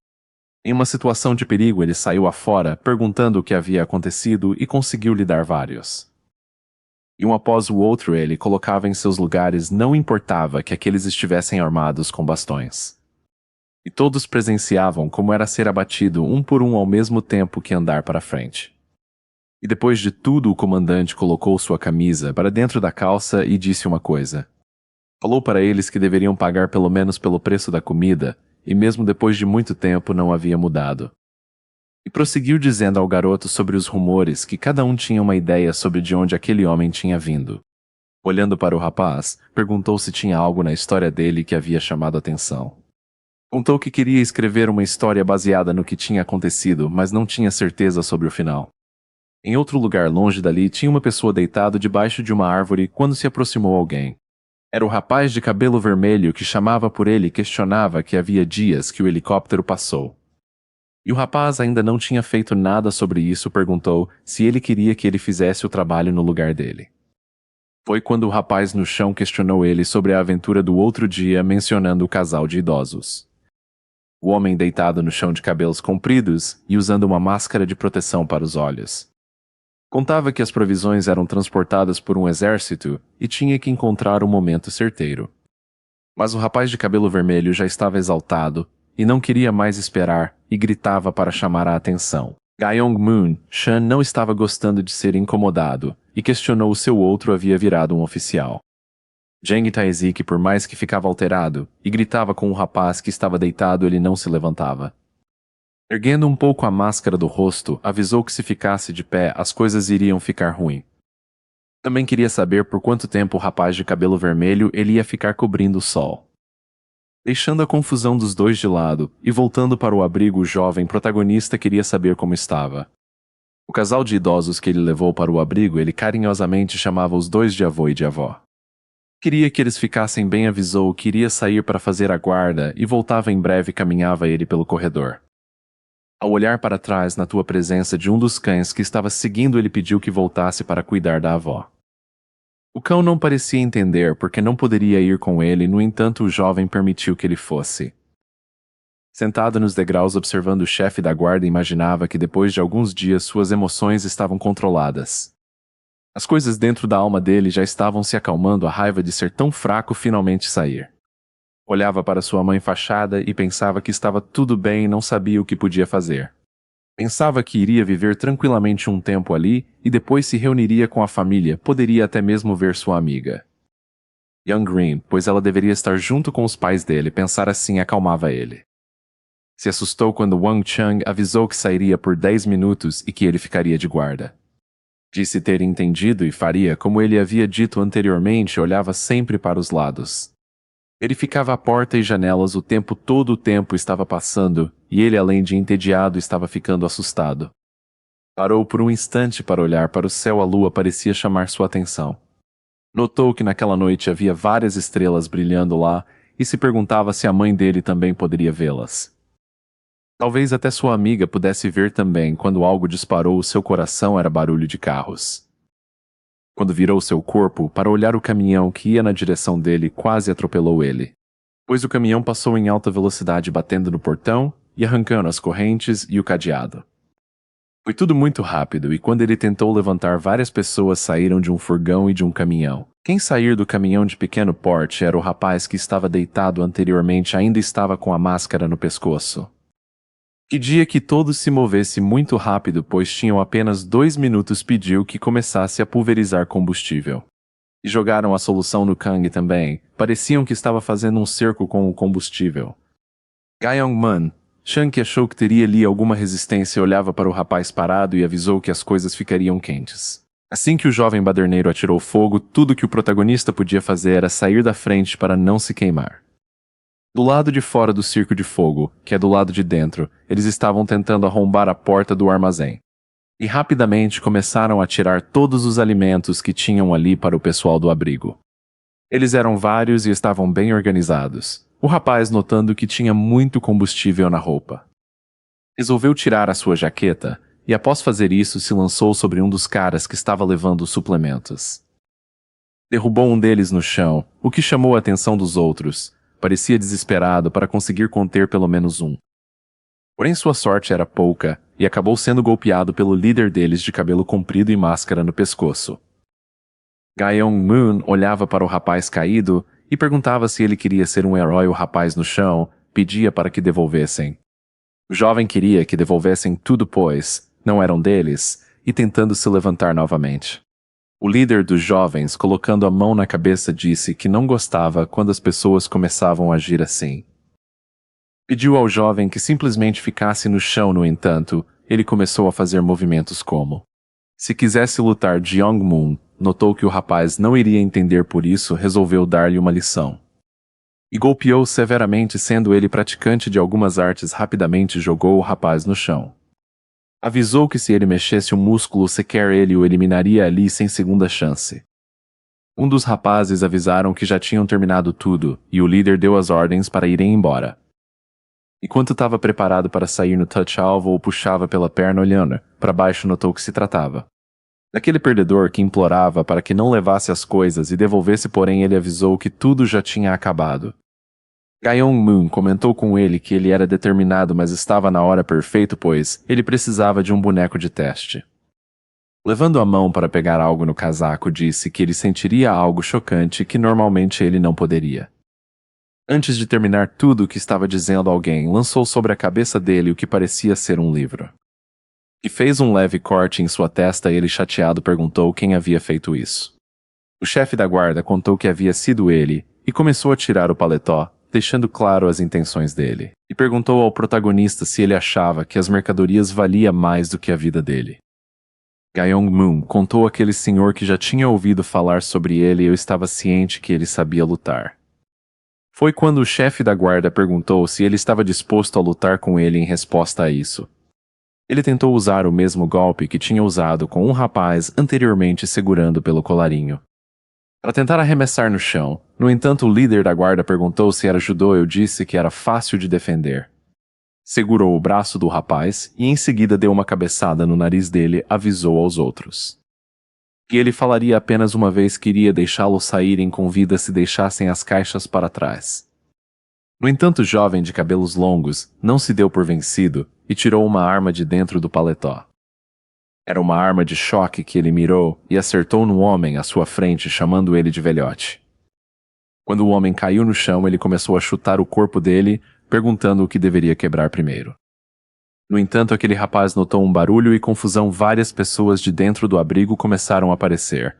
Em uma situação de perigo, ele saiu afora, perguntando o que havia acontecido e conseguiu lhe dar vários. E um após o outro ele colocava em seus lugares, não importava que aqueles estivessem armados com bastões. E todos presenciavam como era ser abatido um por um ao mesmo tempo que andar para frente. E depois de tudo o comandante colocou sua camisa para dentro da calça e disse uma coisa. Falou para eles que deveriam pagar pelo menos pelo preço da comida, e mesmo depois de muito tempo não havia mudado. E prosseguiu dizendo ao garoto sobre os rumores que cada um tinha uma ideia sobre de onde aquele homem tinha vindo. Olhando para o rapaz, perguntou se tinha algo na história dele que havia chamado a atenção. Contou que queria escrever uma história baseada no que tinha acontecido, mas não tinha certeza sobre o final. Em outro lugar longe dali tinha uma pessoa deitada debaixo de uma árvore quando se aproximou alguém. Era o rapaz de cabelo vermelho que chamava por ele e questionava que havia dias que o helicóptero passou. E o rapaz ainda não tinha feito nada sobre isso, perguntou se ele queria que ele fizesse o trabalho no lugar dele. Foi quando o rapaz no chão questionou ele sobre a aventura do outro dia, mencionando o casal de idosos. O homem deitado no chão de cabelos compridos e usando uma máscara de proteção para os olhos. Contava que as provisões eram transportadas por um exército e tinha que encontrar o momento certeiro. Mas o rapaz de cabelo vermelho já estava exaltado e não queria mais esperar e gritava para chamar a atenção. Gyeong-moon, Chan não estava gostando de ser incomodado e questionou se o outro havia virado um oficial. Jang Tae-sik, por mais que ficava alterado e gritava com o rapaz que estava deitado, ele não se levantava. Erguendo um pouco a máscara do rosto, avisou que se ficasse de pé, as coisas iriam ficar ruim. Também queria saber por quanto tempo o rapaz de cabelo vermelho ele ia ficar cobrindo o sol. Deixando a confusão dos dois de lado e voltando para o abrigo, o jovem protagonista queria saber como estava. O casal de idosos que ele levou para o abrigo, ele carinhosamente chamava os dois de avô e de avó. Queria que eles ficassem bem, avisou que iria sair para fazer a guarda e voltava em breve, caminhava ele pelo corredor. Ao olhar para trás na tua presença de um dos cães que estava seguindo, ele pediu que voltasse para cuidar da avó. O cão não parecia entender porque não poderia ir com ele, no entanto o jovem permitiu que ele fosse. Sentado nos degraus observando o chefe da guarda, imaginava que depois de alguns dias suas emoções estavam controladas. As coisas dentro da alma dele já estavam se acalmando, a raiva de ser tão fraco finalmente sair. Olhava para sua mãe fachada e pensava que estava tudo bem e não sabia o que podia fazer. Pensava que iria viver tranquilamente um tempo ali e depois se reuniria com a família, poderia até mesmo ver sua amiga. Young Green, pois ela deveria estar junto com os pais dele, pensar assim acalmava ele. Se assustou quando Wang Chang avisou que sairia por 10 minutos e que ele ficaria de guarda. Disse ter entendido e faria como ele havia dito anteriormente, olhava sempre para os lados. Ele ficava à porta e janelas o tempo todo, o tempo estava passando, e ele, além de entediado, estava ficando assustado. Parou por um instante para olhar para o céu, a lua parecia chamar sua atenção. Notou que naquela noite havia várias estrelas brilhando lá, e se perguntava se a mãe dele também poderia vê-las. Talvez até sua amiga pudesse ver também, quando algo disparou o seu coração, era barulho de carros. Quando virou seu corpo para olhar o caminhão que ia na direção dele, quase atropelou ele. Pois o caminhão passou em alta velocidade, batendo no portão e arrancando as correntes e o cadeado. Foi tudo muito rápido e quando ele tentou levantar, várias pessoas saíram de um furgão e de um caminhão. Quem sair do caminhão de pequeno porte era o rapaz que estava deitado anteriormente, ainda estava com a máscara no pescoço. Pedia que todos se movessem muito rápido, pois tinham apenas 2 minutos. Pediu que começasse a pulverizar combustível. E jogaram a solução no Kang também. Pareciam que estava fazendo um cerco com o combustível. Gyeong-man, Chan, que achou que teria ali alguma resistência, olhava para o rapaz parado e avisou que as coisas ficariam quentes. Assim que o jovem baderneiro atirou fogo, tudo que o protagonista podia fazer era sair da frente para não se queimar. Do lado de fora do circo de fogo, que é do lado de dentro, eles estavam tentando arrombar a porta do armazém. E rapidamente começaram a tirar todos os alimentos que tinham ali para o pessoal do abrigo. Eles eram vários e estavam bem organizados. O rapaz, notando que tinha muito combustível na roupa, resolveu tirar a sua jaqueta e, após fazer isso, se lançou sobre um dos caras que estava levando os suplementos. Derrubou um deles no chão, o que chamou a atenção dos outros. Parecia desesperado para conseguir conter pelo menos um. Porém sua sorte era pouca, e acabou sendo golpeado pelo líder deles de cabelo comprido e máscara no pescoço. Ga-Young-moon olhava para o rapaz caído e perguntava se ele queria ser um herói. O rapaz no chão pedia para que devolvessem. O jovem queria que devolvessem tudo, pois não eram deles, e tentando se levantar novamente. O líder dos jovens, colocando a mão na cabeça, disse que não gostava quando as pessoas começavam a agir assim. Pediu ao jovem que simplesmente ficasse no chão. No entanto, ele começou a fazer movimentos como se quisesse lutar. Jeong-moon notou que o rapaz não iria entender, por isso resolveu dar-lhe uma lição. E golpeou severamente, sendo ele praticante de algumas artes. Rapidamente jogou o rapaz no chão. Avisou que se ele mexesse um músculo sequer, ele o eliminaria ali sem segunda chance. Um dos rapazes avisaram que já tinham terminado tudo, e o líder deu as ordens para irem embora. Enquanto estava preparado para sair no touch-alvo, o puxava pela perna olhando para baixo, notou que se tratava daquele perdedor que implorava para que não levasse as coisas e devolvesse, porém ele avisou que tudo já tinha acabado. Ga-Young-moon comentou com ele que ele era determinado, mas estava na hora perfeita, pois ele precisava de um boneco de teste. Levando a mão para pegar algo no casaco, disse que ele sentiria algo chocante que normalmente ele não poderia. Antes de terminar tudo o que estava dizendo, alguém lançou sobre a cabeça dele o que parecia ser um livro. E fez um leve corte em sua testa. Ele, chateado, perguntou quem havia feito isso. O chefe da guarda contou que havia sido ele, e começou a tirar o paletó, deixando claro as intenções dele, e perguntou ao protagonista se ele achava que as mercadorias valia mais do que a vida dele. Ga-Young-moon contou àquele senhor que já tinha ouvido falar sobre ele e eu estava ciente que ele sabia lutar. Foi quando o chefe da guarda perguntou se ele estava disposto a lutar com ele. Em resposta a isso, ele tentou usar o mesmo golpe que tinha usado com um rapaz anteriormente, segurando pelo colarinho, para tentar arremessar no chão. No entanto, o líder da guarda perguntou se era judô. Eu disse que era fácil de defender. Segurou o braço do rapaz e em seguida deu uma cabeçada no nariz dele. Avisou aos outros que ele falaria apenas uma vez, que iria deixá-lo saírem com vida se deixassem as caixas para trás. No entanto, o jovem de cabelos longos não se deu por vencido e tirou uma arma de dentro do paletó. Era uma arma de choque que ele mirou e acertou no homem à sua frente, chamando ele de velhote. Quando o homem caiu no chão, ele começou a chutar o corpo dele, perguntando o que deveria quebrar primeiro. No entanto, aquele rapaz notou um barulho e confusão. Várias pessoas de dentro do abrigo começaram a aparecer.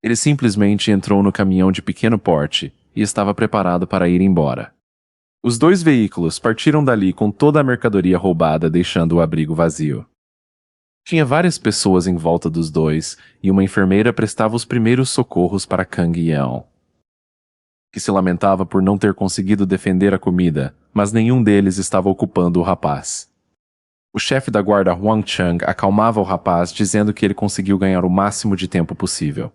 Ele simplesmente entrou no caminhão de pequeno porte e estava preparado para ir embora. Os dois veículos partiram dali com toda a mercadoria roubada, deixando o abrigo vazio. Tinha várias pessoas em volta dos dois, e uma enfermeira prestava os primeiros socorros para Kang Yeon, que se lamentava por não ter conseguido defender a comida, mas nenhum deles estava ocupando o rapaz. O chefe da guarda, Hwang Chang, acalmava o rapaz, dizendo que ele conseguiu ganhar o máximo de tempo possível.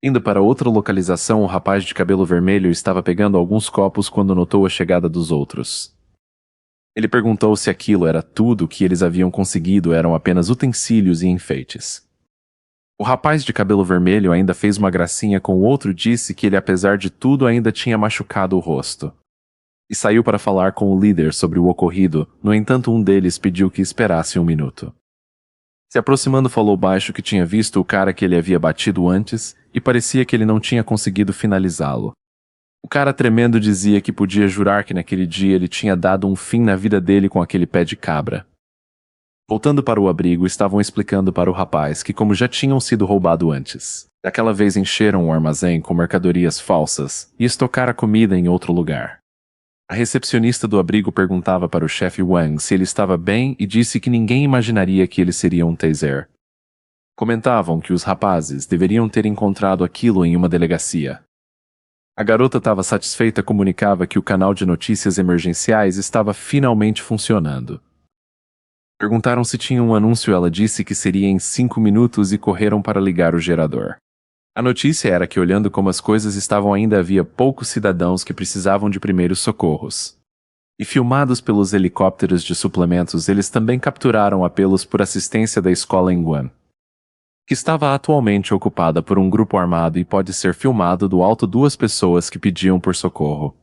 Indo para outra localização, o rapaz de cabelo vermelho estava pegando alguns copos quando notou a chegada dos outros. Ele perguntou se aquilo era tudo que eles haviam conseguido, eram apenas utensílios e enfeites. O rapaz de cabelo vermelho ainda fez uma gracinha com o outro, disse que ele, apesar de tudo, ainda tinha machucado o rosto. E saiu para falar com o líder sobre o ocorrido. No entanto, um deles pediu que esperasse um minuto. Se aproximando, falou baixo que tinha visto o cara que ele havia batido antes e parecia que ele não tinha conseguido finalizá-lo. O cara, tremendo, dizia que podia jurar que naquele dia ele tinha dado um fim na vida dele com aquele pé de cabra. Voltando para o abrigo, estavam explicando para o rapaz que, como já tinham sido roubado antes, daquela vez encheram o armazém com mercadorias falsas e estocaram a comida em outro lugar. A recepcionista do abrigo perguntava para o chefe Wang se ele estava bem e disse que ninguém imaginaria que ele seria um taser. Comentavam que os rapazes deveriam ter encontrado aquilo em uma delegacia. A garota estava satisfeita, comunicava que o canal de notícias emergenciais estava finalmente funcionando. Perguntaram se tinha um anúncio, ela disse que seria em 5 minutos e correram para ligar o gerador. A notícia era que, olhando como as coisas estavam, ainda havia poucos cidadãos que precisavam de primeiros socorros. E filmados pelos helicópteros de suplementos, eles também capturaram apelos por assistência da escola em Guam, que estava atualmente ocupada por um grupo armado, e pode ser filmado do alto 2 pessoas que pediam por socorro.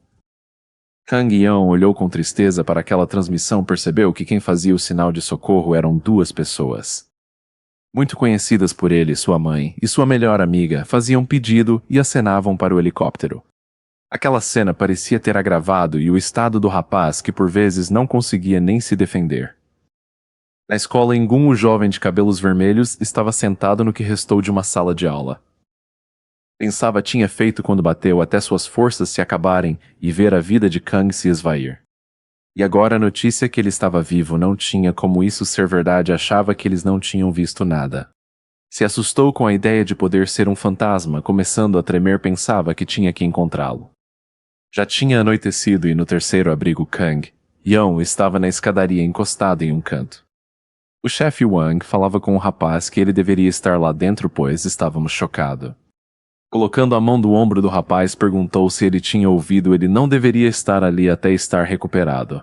Kang Yeon olhou com tristeza para aquela transmissão e percebeu que quem fazia o sinal de socorro eram duas pessoas. Muito conhecidas por ele, sua mãe e sua melhor amiga faziam pedido e acenavam para o helicóptero. Aquela cena parecia ter agravado e o estado do rapaz que por vezes não conseguia nem se defender. Na escola Ingun, o jovem de cabelos vermelhos estava sentado no que restou de uma sala de aula. Pensava tinha feito quando bateu até suas forças se acabarem e ver a vida de Kang se esvair. E agora a notícia que ele estava vivo não tinha como isso ser verdade, achava que eles não tinham visto nada. Se assustou com a ideia de poder ser um fantasma, começando a tremer pensava que tinha que encontrá-lo. Já tinha anoitecido e no terceiro abrigo Kang, Yeon estava na escadaria encostado em um canto. O chefe Wang falava com o rapaz que ele deveria estar lá dentro pois estávamos chocados. Colocando a mão do ombro do rapaz, perguntou se ele tinha ouvido ele não deveria estar ali até estar recuperado.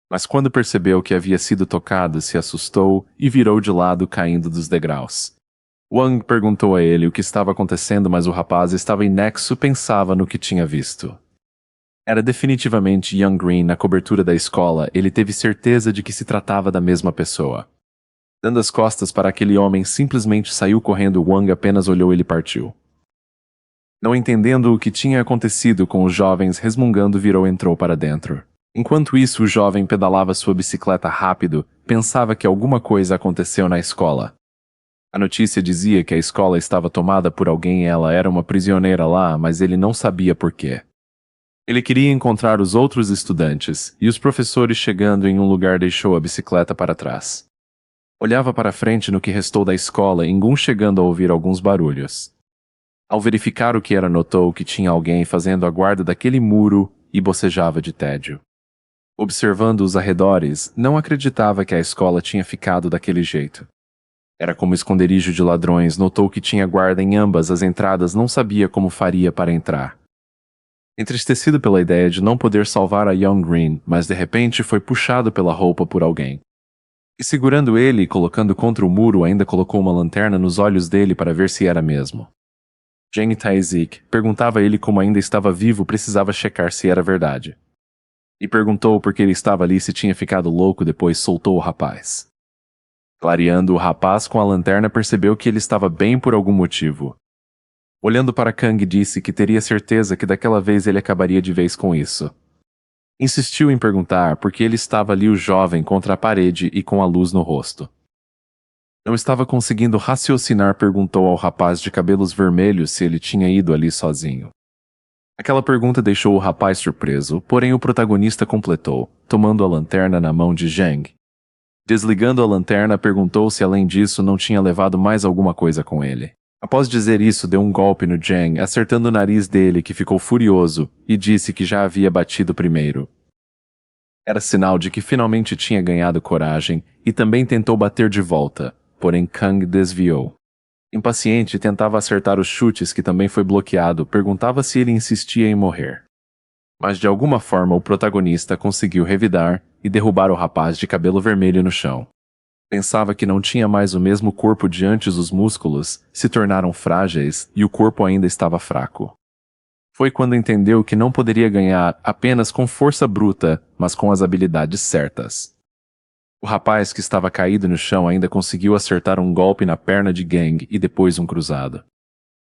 Mas quando percebeu que havia sido tocado, se assustou e virou de lado caindo dos degraus. Wang perguntou a ele o que estava acontecendo, mas o rapaz estava inexo, pensava no que tinha visto. Era definitivamente Young Green na cobertura da escola, ele teve certeza de que se tratava da mesma pessoa. Dando as costas para aquele homem, simplesmente saiu correndo. Wang apenas olhou e ele partiu. Não entendendo o que tinha acontecido com os jovens, resmungando, virou e entrou para dentro. Enquanto isso, o jovem pedalava sua bicicleta rápido, pensava que alguma coisa aconteceu na escola. A notícia dizia que a escola estava tomada por alguém e ela era uma prisioneira lá, mas ele não sabia por quê. Ele queria encontrar os outros estudantes, e os professores chegando em um lugar deixou a bicicleta para trás. Olhava para frente no que restou da escola, Ingun chegando a ouvir alguns barulhos. Ao verificar o que era, notou que tinha alguém fazendo a guarda daquele muro e bocejava de tédio. Observando os arredores, não acreditava que a escola tinha ficado daquele jeito. Era como esconderijo de ladrões, notou que tinha guarda em ambas as entradas, não sabia como faria para entrar. Entristecido pela ideia de não poder salvar a Young Green, mas de repente foi puxado pela roupa por alguém. E segurando ele e colocando contra o muro, ainda colocou uma lanterna nos olhos dele para ver se era mesmo. Jang Tae-sik perguntava a ele como ainda estava vivo, precisava checar se era verdade. E perguntou por que ele estava ali, se tinha ficado louco, depois soltou o rapaz. Clareando o rapaz com a lanterna, percebeu que ele estava bem por algum motivo. Olhando para Kang, disse que teria certeza que daquela vez ele acabaria de vez com isso. Insistiu em perguntar por que ele estava ali, o jovem, contra a parede e com a luz no rosto. Não estava conseguindo raciocinar, perguntou ao rapaz de cabelos vermelhos se ele tinha ido ali sozinho. Aquela pergunta deixou o rapaz surpreso, porém o protagonista completou, tomando a lanterna na mão de Jang. Desligando a lanterna, perguntou se além disso não tinha levado mais alguma coisa com ele. Após dizer isso, deu um golpe no Jang, acertando o nariz dele, que ficou furioso, e disse que já havia batido primeiro. Era sinal de que finalmente tinha ganhado coragem, e também tentou bater de volta, porém Kang desviou. Impaciente, tentava acertar os chutes, que também foi bloqueado, perguntava se ele insistia em morrer. Mas de alguma forma o protagonista conseguiu revidar e derrubar o rapaz de cabelo vermelho no chão. Pensava que não tinha mais o mesmo corpo de antes, os músculos se tornaram frágeis e o corpo ainda estava fraco. Foi quando entendeu que não poderia ganhar apenas com força bruta, mas com as habilidades certas. O rapaz que estava caído no chão ainda conseguiu acertar um golpe na perna de Gang e depois um cruzado.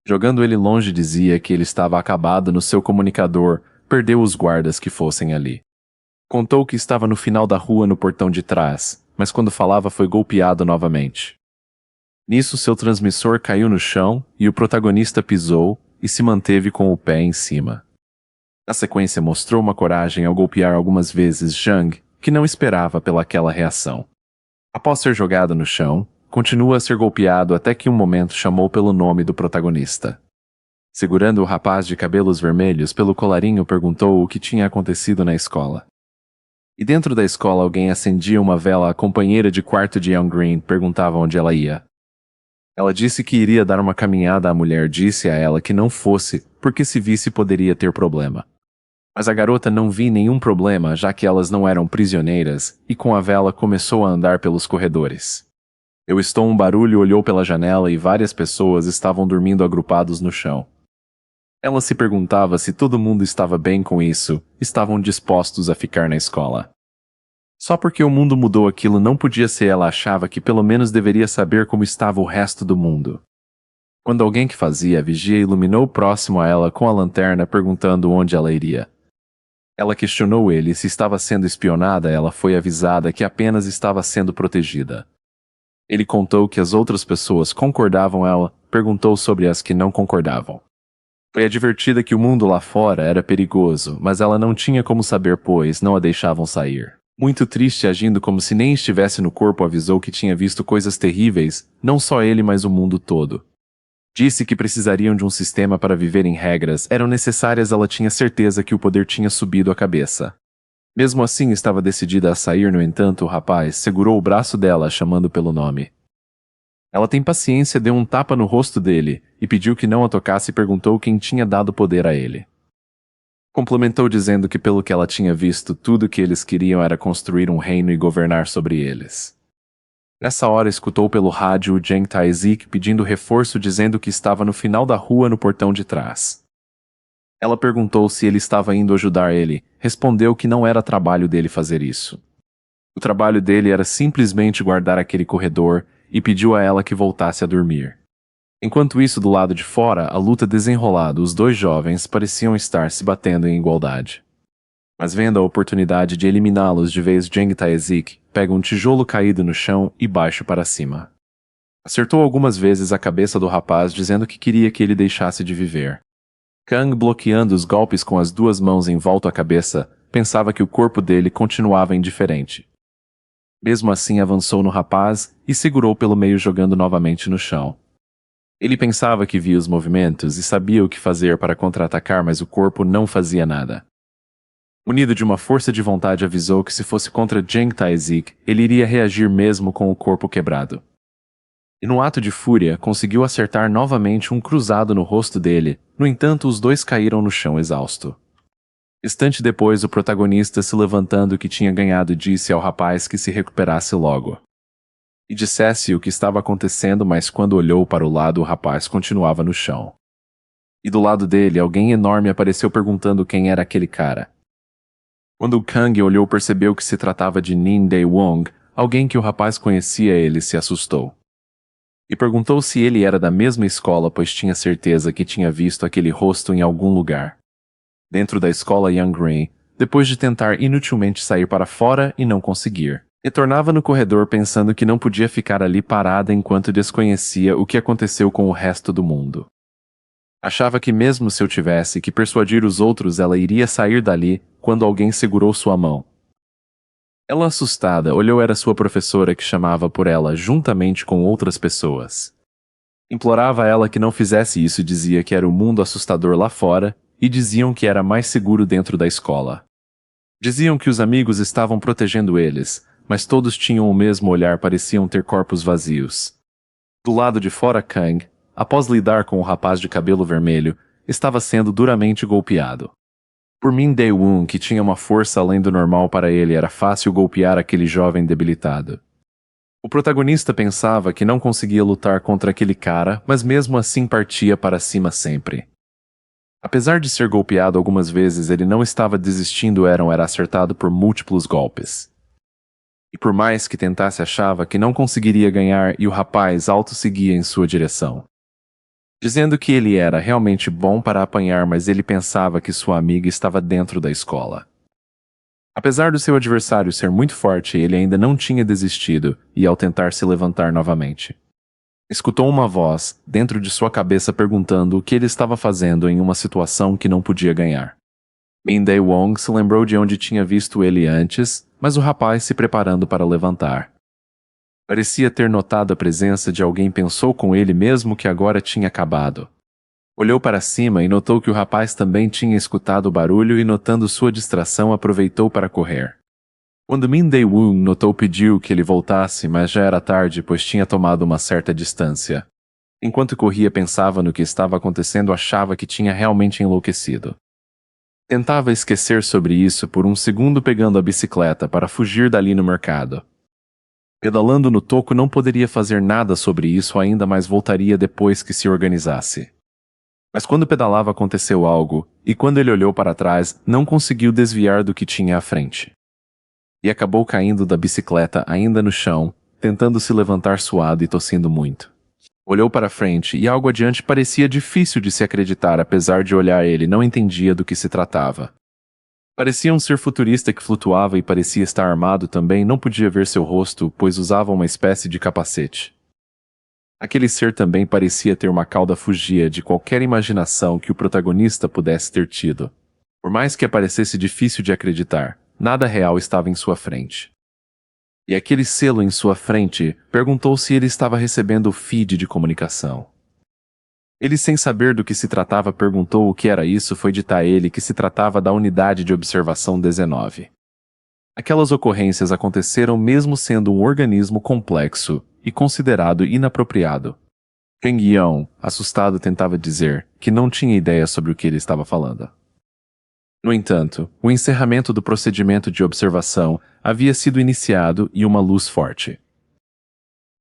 Jogando ele longe, dizia que ele estava acabado no seu comunicador, perdeu os guardas que fossem ali. Contou que estava no final da rua no portão de trás, mas quando falava foi golpeado novamente. Nisso seu transmissor caiu no chão e o protagonista pisou e se manteve com o pé em cima. Na sequência mostrou uma coragem ao golpear algumas vezes Jang, que não esperava pelaquela reação. Após ser jogado no chão, continua a ser golpeado até que um momento chamou pelo nome do protagonista. Segurando o rapaz de cabelos vermelhos pelo colarinho, perguntou o que tinha acontecido na escola. E dentro da escola alguém acendia uma vela, a companheira de quarto de Young Green perguntava onde ela ia. Ela disse que iria dar uma caminhada. A mulher disse a ela que não fosse, porque se visse poderia ter problema. Mas a garota não viu nenhum problema, já que elas não eram prisioneiras, e com a vela começou a andar pelos corredores. Eu estou um barulho, olhou pela janela e várias pessoas estavam dormindo agrupados no chão. Ela se perguntava se todo mundo estava bem com isso, estavam dispostos a ficar na escola. Só porque o mundo mudou aquilo não podia ser, ela achava que pelo menos deveria saber como estava o resto do mundo. Quando alguém que fazia a vigia iluminou próximo a ela com a lanterna perguntando onde ela iria. Ela questionou ele se estava sendo espionada, ela foi avisada que apenas estava sendo protegida. Ele contou que as outras pessoas concordavam, ela perguntou sobre as que não concordavam. Foi advertida que o mundo lá fora era perigoso, mas ela não tinha como saber pois não a deixavam sair. Muito triste, agindo como se nem estivesse no corpo, avisou que tinha visto coisas terríveis, não só ele mas o mundo todo. Disse que precisariam de um sistema para viver em regras, eram necessárias, ela tinha certeza que o poder tinha subido a cabeça. Mesmo assim estava decidida a sair, no entanto o rapaz segurou o braço dela chamando pelo nome. Ela tem paciência, deu um tapa no rosto dele, e pediu que não a tocasse e perguntou quem tinha dado poder a ele. Complementou dizendo que pelo que ela tinha visto, tudo que eles queriam era construir um reino e governar sobre eles. Nessa hora escutou pelo rádio o Jeng Tae-sik pedindo reforço, dizendo que estava no final da rua no portão de trás. Ela perguntou se ele estava indo ajudar ele, respondeu que não era trabalho dele fazer isso. O trabalho dele era simplesmente guardar aquele corredor e pediu a ela que voltasse a dormir. Enquanto isso, do lado de fora, a luta desenrolada, os dois jovens pareciam estar se batendo em igualdade. Mas vendo a oportunidade de eliminá-los de vez, Jeng Tae-sik pega um tijolo caído no chão e baixa para cima. Acertou algumas vezes a cabeça do rapaz, dizendo que queria que ele deixasse de viver. Kang, bloqueando os golpes com as duas mãos em volta à cabeça, pensava que o corpo dele continuava indiferente. Mesmo assim, avançou no rapaz e segurou pelo meio, jogando novamente no chão. Ele pensava que via os movimentos e sabia o que fazer para contra-atacar, mas o corpo não fazia nada. Unido de uma força de vontade, avisou que se fosse contra Jeng Tae-sik, ele iria reagir mesmo com o corpo quebrado. E num ato de fúria, conseguiu acertar novamente um cruzado no rosto dele, no entanto os dois caíram no chão exausto. Instante depois, o protagonista, se levantando que tinha ganhado, disse ao rapaz que se recuperasse logo. E dissesse o que estava acontecendo, mas quando olhou para o lado, o rapaz continuava no chão. E do lado dele, alguém enorme apareceu perguntando quem era aquele cara. Quando Kang olhou, percebeu que se tratava de Min Dae-wong, alguém que o rapaz conhecia. Ele se assustou. E perguntou se ele era da mesma escola, pois tinha certeza que tinha visto aquele rosto em algum lugar. Dentro da escola Young-rin, depois de tentar inutilmente sair para fora e não conseguir, retornava no corredor pensando que não podia ficar ali parada enquanto desconhecia o que aconteceu com o resto do mundo. Achava que mesmo se eu tivesse que persuadir os outros, ela iria sair dali quando alguém segurou sua mão. Ela, assustada, olhou, era sua professora que chamava por ela juntamente com outras pessoas. Implorava a ela que não fizesse isso, dizia que era um mundo assustador lá fora e diziam que era mais seguro dentro da escola. Diziam que os amigos estavam protegendo eles, mas todos tinham o mesmo olhar, pareciam ter corpos vazios. Do lado de fora, Kang, após lidar com o rapaz de cabelo vermelho, estava sendo duramente golpeado. Por Min Dae-wong, que tinha uma força além do normal, para ele era fácil golpear aquele jovem debilitado. O protagonista pensava que não conseguia lutar contra aquele cara, mas mesmo assim partia para cima sempre. Apesar de ser golpeado algumas vezes, ele não estava desistindo, era acertado por múltiplos golpes. E por mais que tentasse, achava que não conseguiria ganhar, e o rapaz alto seguia em sua direção, dizendo que ele era realmente bom para apanhar, mas ele pensava que sua amiga estava dentro da escola. Apesar do seu adversário ser muito forte, ele ainda não tinha desistido, e ao tentar se levantar novamente, escutou uma voz dentro de sua cabeça perguntando o que ele estava fazendo em uma situação que não podia ganhar. Min Dae-wong se lembrou de onde tinha visto ele antes, mas o rapaz se preparando para levantar. Parecia ter notado a presença de alguém, pensou com ele mesmo que agora tinha acabado. Olhou para cima e notou que o rapaz também tinha escutado o barulho e, notando sua distração, aproveitou para correr. Quando Min Dae-wong notou, pediu que ele voltasse, mas já era tarde, pois tinha tomado uma certa distância. Enquanto corria, pensava no que estava acontecendo, achava que tinha realmente enlouquecido. Tentava esquecer sobre isso por um segundo, pegando a bicicleta para fugir dali no mercado. Pedalando no toco, não poderia fazer nada sobre isso ainda, mas voltaria depois que se organizasse. Mas quando pedalava aconteceu algo, e quando ele olhou para trás, não conseguiu desviar do que tinha à frente. E acabou caindo da bicicleta ainda no chão, tentando se levantar suado e tossindo muito. Olhou para frente e algo adiante parecia difícil de se acreditar, apesar de olhar ele não entendia do que se tratava. Parecia um ser futurista que flutuava e parecia estar armado também, não podia ver seu rosto, pois usava uma espécie de capacete. Aquele ser também parecia ter uma cauda fugia de qualquer imaginação que o protagonista pudesse ter tido. Por mais que parecesse difícil de acreditar, nada real estava em sua frente. E aquele selo em sua frente perguntou se ele estava recebendo o feed de comunicação. Ele, sem saber do que se tratava, perguntou o que era isso. Foi dito a ele que se tratava da unidade de observação 19. Aquelas ocorrências aconteceram mesmo sendo um organismo complexo e considerado inapropriado. Feng Yang, assustado, tentava dizer que não tinha ideia sobre o que ele estava falando. No entanto, o encerramento do procedimento de observação havia sido iniciado e uma luz forte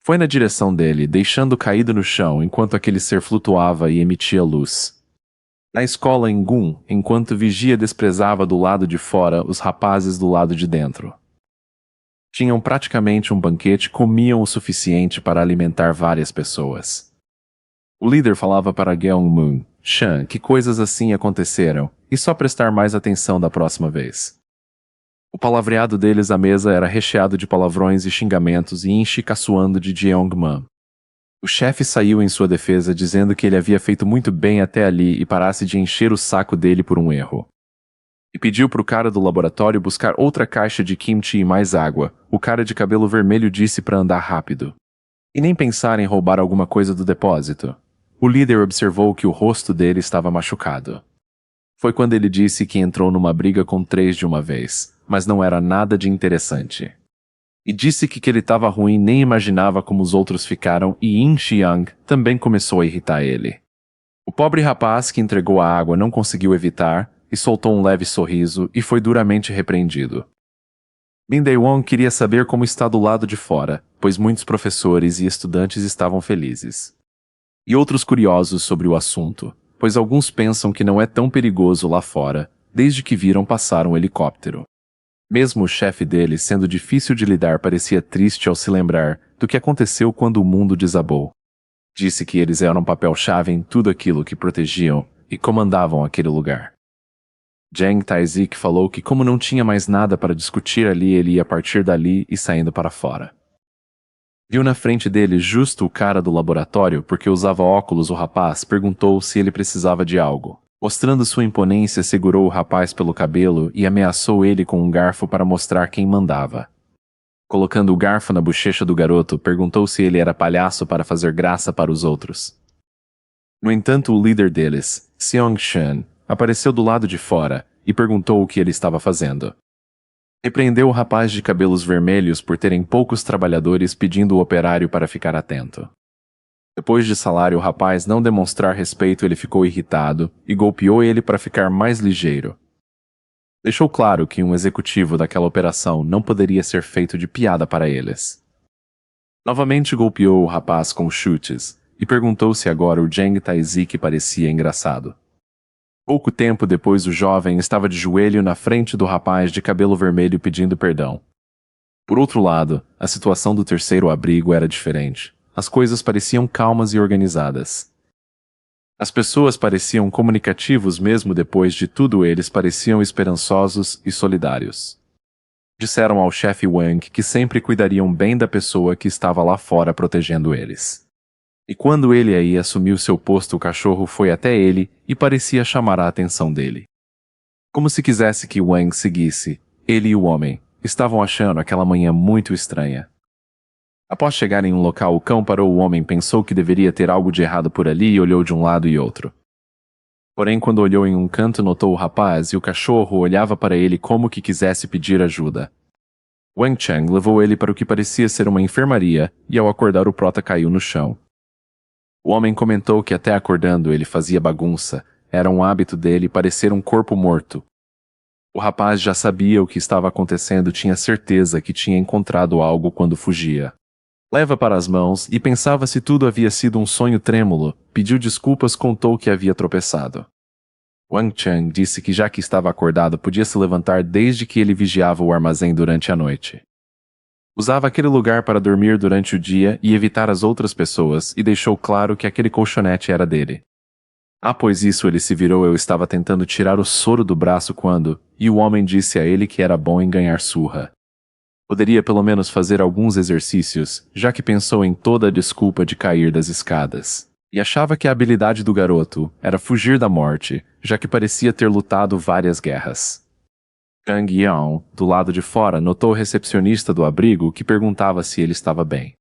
foi na direção dele, deixando caído no chão enquanto aquele ser flutuava e emitia luz. Na escola em Gun, enquanto Vigia desprezava do lado de fora os rapazes do lado de dentro. Tinham praticamente um banquete, comiam o suficiente para alimentar várias pessoas. O líder falava para Gyeongmoon, Chan, que coisas assim aconteceram, e só prestar mais atenção da próxima vez. O palavreado deles à mesa era recheado de palavrões e xingamentos e Inchi caçoando de Jeongman. O chefe saiu em sua defesa dizendo que ele havia feito muito bem até ali e parasse de encher o saco dele por um erro. E pediu para o cara do laboratório buscar outra caixa de kimchi e mais água. O cara de cabelo vermelho disse para andar rápido. E nem pensar em roubar alguma coisa do depósito. O líder observou que o rosto dele estava machucado. Foi quando ele disse que entrou numa briga com 3 de uma vez, mas não era nada de interessante. E disse que ele estava ruim, nem imaginava como os outros ficaram, e Yin Xiang também começou a irritar ele. O pobre rapaz que entregou a água não conseguiu evitar, e soltou um leve sorriso, e foi duramente repreendido. Bin Daewon queria saber como está do lado de fora, pois muitos professores e estudantes estavam felizes. E outros curiosos sobre o assunto, pois alguns pensam que não é tão perigoso lá fora, desde que viram passar um helicóptero. Mesmo o chefe deles, sendo difícil de lidar, parecia triste ao se lembrar do que aconteceu quando o mundo desabou. Disse que eles eram papel-chave em tudo aquilo que protegiam e comandavam aquele lugar. Jang Taezik falou que como não tinha mais nada para discutir ali, ele ia partir dali e saindo para fora. Viu na frente dele justo o cara do laboratório, porque usava óculos. O rapaz perguntou se ele precisava de algo. Mostrando sua imponência, segurou o rapaz pelo cabelo e ameaçou ele com um garfo para mostrar quem mandava. Colocando o garfo na bochecha do garoto, perguntou se ele era palhaço para fazer graça para os outros. No entanto, o líder deles, Seong Shan, apareceu do lado de fora e perguntou o que ele estava fazendo. Repreendeu o rapaz de cabelos vermelhos por terem poucos trabalhadores, pedindo o operário para ficar atento. Depois de salário, o rapaz não demonstrar respeito, ele ficou irritado e golpeou ele para ficar mais ligeiro. Deixou claro que um executivo daquela operação não poderia ser feito de piada para eles. Novamente golpeou o rapaz com chutes e perguntou se agora o Jang Taezik parecia engraçado. Pouco tempo depois, o jovem estava de joelho na frente do rapaz de cabelo vermelho pedindo perdão. Por outro lado, a situação do terceiro abrigo era diferente. As coisas pareciam calmas e organizadas. As pessoas pareciam comunicativos mesmo depois de tudo, eles pareciam esperançosos e solidários. Disseram ao chefe Wang que sempre cuidariam bem da pessoa que estava lá fora protegendo eles. E quando ele aí assumiu seu posto, o cachorro foi até ele e parecia chamar a atenção dele. Como se quisesse que Wang seguisse, ele e o homem estavam achando aquela manhã muito estranha. Após chegar em um local, o cão parou. O homem pensou que deveria ter algo de errado por ali e olhou de um lado e outro. Porém, quando olhou em um canto, notou o rapaz e o cachorro olhava para ele como que quisesse pedir ajuda. Wang Chang levou ele para o que parecia ser uma enfermaria e ao acordar o prota caiu no chão. O homem comentou que até acordando ele fazia bagunça, era um hábito dele parecer um corpo morto. O rapaz já sabia o que estava acontecendo, tinha certeza que tinha encontrado algo quando fugia. Leva para as mãos e pensava se tudo havia sido um sonho trêmulo, pediu desculpas, contou que havia tropeçado. Wang Chang disse que já que estava acordado podia se levantar desde que ele vigiava o armazém durante a noite. Usava aquele lugar para dormir durante o dia e evitar as outras pessoas e deixou claro que aquele colchonete era dele. Após isso ele se virou. Eu estava tentando tirar o soro do braço quando, e o homem disse a ele que era bom em ganhar surra. Poderia pelo menos fazer alguns exercícios, já que pensou em toda a desculpa de cair das escadas. E achava que a habilidade do garoto era fugir da morte, já que parecia ter lutado várias guerras. Kang Yao, do lado de fora, notou o recepcionista do abrigo que perguntava se ele estava bem.